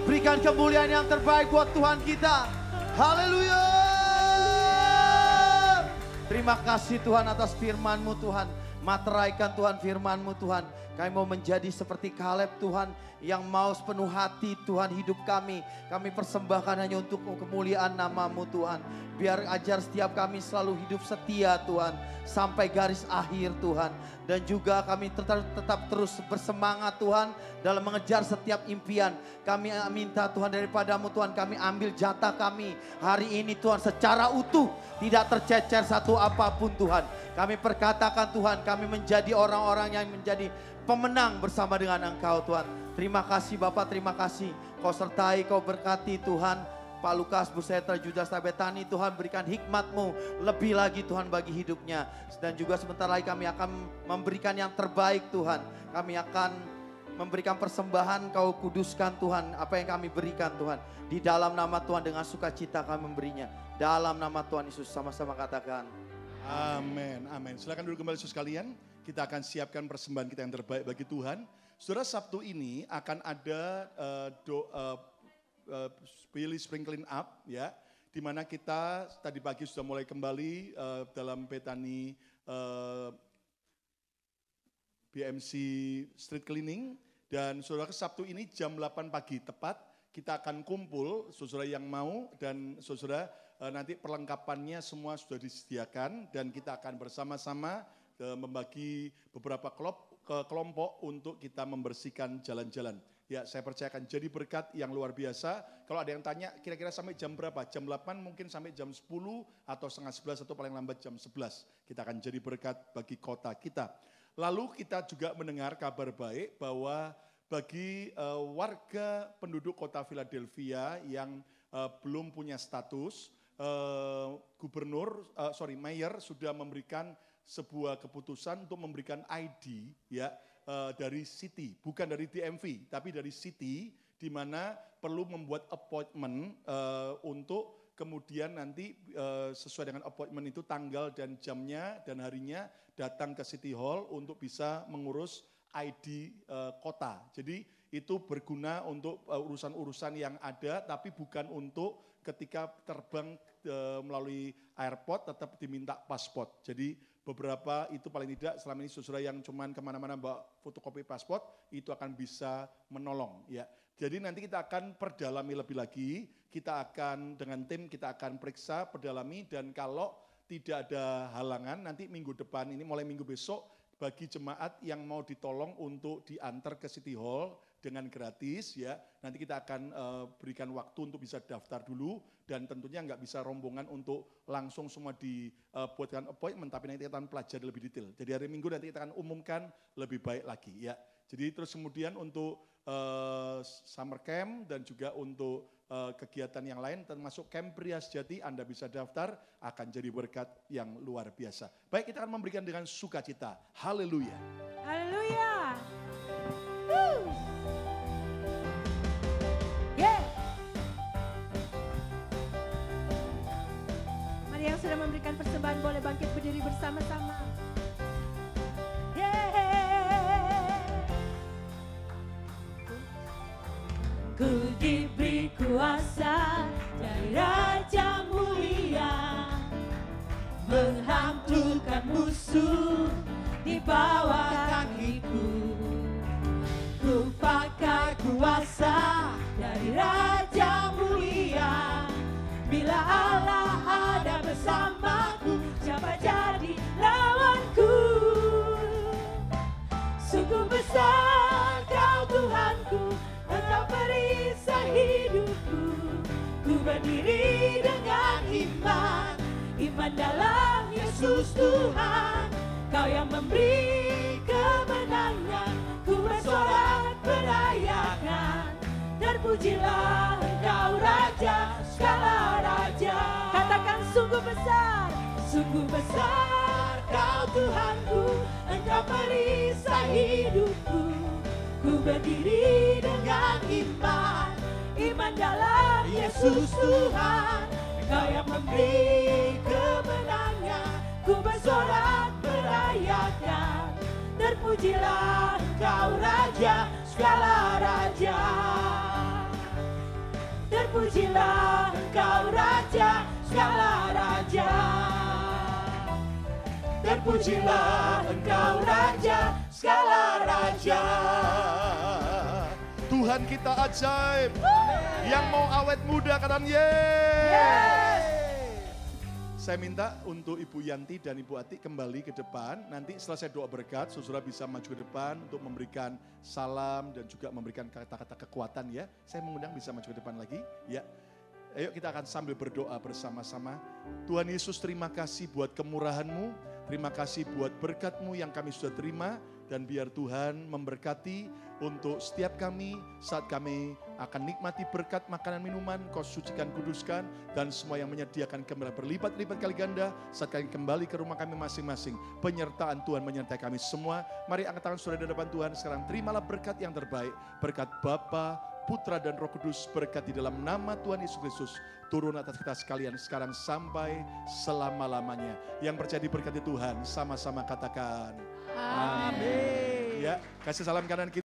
Berikan kemuliaan yang terbaik buat Tuhan kita. Haleluya. Terima kasih Tuhan atas firman-Mu Tuhan. Materaikan Tuhan firman-Mu Tuhan. Kami mau menjadi seperti Kaleb Tuhan, yang mau sepenuh hati Tuhan hidup kami. Kami persembahkan hanya untuk kemuliaan nama-Mu Tuhan. Biar ajar setiap kami selalu hidup setia Tuhan, sampai garis akhir Tuhan. Dan juga kami tetap terus bersemangat Tuhan dalam mengejar setiap impian. Kami minta Tuhan daripada-Mu Tuhan, kami ambil jatah kami hari ini Tuhan secara utuh. Tidak tercecer satu apapun Tuhan. Kami perkatakan Tuhan, kami menjadi orang-orang yang menjadi pemenang bersama dengan Engkau Tuhan. Terima kasih Bapak, terima kasih. Kau sertai, Kau berkati Tuhan. Pak Lukas, Bu Setra, Judas Tabetani, Tuhan berikan hikmat-Mu lebih lagi Tuhan bagi hidupnya. Dan juga sebentar lagi kami akan memberikan yang terbaik Tuhan. Kami akan memberikan persembahan, Kau kuduskan Tuhan apa yang kami berikan Tuhan. Di dalam nama Tuhan dengan sukacita kami memberinya. Dalam nama Tuhan Yesus sama-sama katakan. Amin, amin. Silakan duduk kembali saudara sekalian. Kita akan siapkan persembahan kita yang terbaik bagi Tuhan. Saudara, Sabtu ini akan ada Billy Spring Clean Up ya, di mana kita tadi pagi sudah mulai kembali dalam Betani BMC Street Cleaning, dan saudara Sabtu ini jam 8 pagi tepat kita akan kumpul, saudara yang mau, dan saudara nanti perlengkapannya semua sudah disediakan dan kita akan bersama-sama membagi beberapa kelompok untuk kita membersihkan jalan-jalan. Ya, saya percaya akan jadi berkat yang luar biasa. Kalau ada yang tanya kira-kira sampai jam berapa? Jam 8 mungkin sampai jam 10 atau setengah 11 atau paling lambat jam 11. Kita akan jadi berkat bagi kota kita. Lalu kita juga mendengar kabar baik bahwa bagi warga penduduk kota Philadelphia yang belum punya status, mayor sudah memberikan sebuah keputusan untuk memberikan ID ya dari city, bukan dari DMV, tapi dari city, di mana perlu membuat appointment untuk kemudian nanti sesuai dengan appointment itu tanggal dan jamnya dan harinya datang ke City Hall untuk bisa mengurus ID kota. Jadi itu berguna untuk urusan-urusan yang ada, tapi bukan untuk ketika terbang melalui airport tetap diminta paspor. Jadi beberapa itu paling tidak selama ini saudara yang cuman kemana-mana bawa fotokopi paspor itu akan bisa menolong ya. Jadi nanti kita akan perdalami lebih lagi, kita akan dengan tim kita akan periksa, perdalami, dan kalau tidak ada halangan nanti minggu depan ini mulai minggu besok bagi jemaat yang mau ditolong untuk diantar ke City Hall dengan gratis ya. Nanti kita akan berikan waktu untuk bisa daftar dulu dan tentunya nggak bisa rombongan untuk langsung semua dibuatkan appointment, tapi nanti kita akan pelajari lebih detail. Jadi hari Minggu nanti kita akan umumkan lebih baik lagi ya. Jadi terus kemudian untuk summer camp dan juga untuk kegiatan yang lain termasuk Camp Pria Sejati Anda bisa daftar, akan jadi berkat yang luar biasa. Baik, kita akan memberikan dengan sukacita. Haleluya. Haleluya. Yeah. Mari yang sudah memberikan persembahan boleh bangkit berdiri bersama-sama. Yeah. Ku diberi kuasa dari Raja Mulia, menghancurkan musuh di bawah kakiku. Ku pakai kuasa dari Raja Mulia, bila Allah ada bersamaku, siapa jadi lawanku? Sungguh besar Kau Tuhanku, Engkau perisai hidupku. Ku berdiri dengan iman, iman dalam Yesus Tuhan. Kau yang memberi kemenangan, ku bersorak merayakan. Terpujilah Engkau Raja, segala raja. Katakan sungguh besar Kau Tuhanku, Engkau perisai hidupku. Ku berdiri dengan iman, iman dalam Yesus Tuhan. Kau yang memberi kemenangan, ku bersorak merayakan. Terpujilah Engkau Raja, segala raja. Terpujilah Engkau Raja, segala raja. Terpujilah Engkau Raja, segala raja. Tuhan kita ajaib. Yang mau awet muda katakan yeay. Saya minta untuk Ibu Yanti dan Ibu Ati kembali ke depan. Nanti selesai doa berkat, saudara bisa maju ke depan untuk memberikan salam dan juga memberikan kata-kata kekuatan ya. Saya mengundang bisa maju ke depan lagi ya. Ayo kita akan sambil berdoa bersama-sama. Tuhan Yesus, terima kasih buat kemurahan-Mu. Terima kasih buat berkat-Mu yang kami sudah terima. Dan biar Tuhan memberkati untuk setiap kami saat kami akan nikmati berkat makanan minuman, Kau sucikan, kuduskan, dan semua yang menyediakan kembali berlipat-lipat kali ganda saat kami kembali ke rumah kami masing-masing. Penyertaan Tuhan menyertai kami semua. Mari angkat tangan saudara di depan Tuhan sekarang. Terimalah berkat yang terbaik, berkat Bapa, Putra dan Roh Kudus, berkat di dalam nama Tuhan Yesus Kristus turun atas kita sekalian sekarang sampai selama-lamanya. Yang percaya diberkati Tuhan sama-sama katakan amin. Ya, kasih salam kanan kita.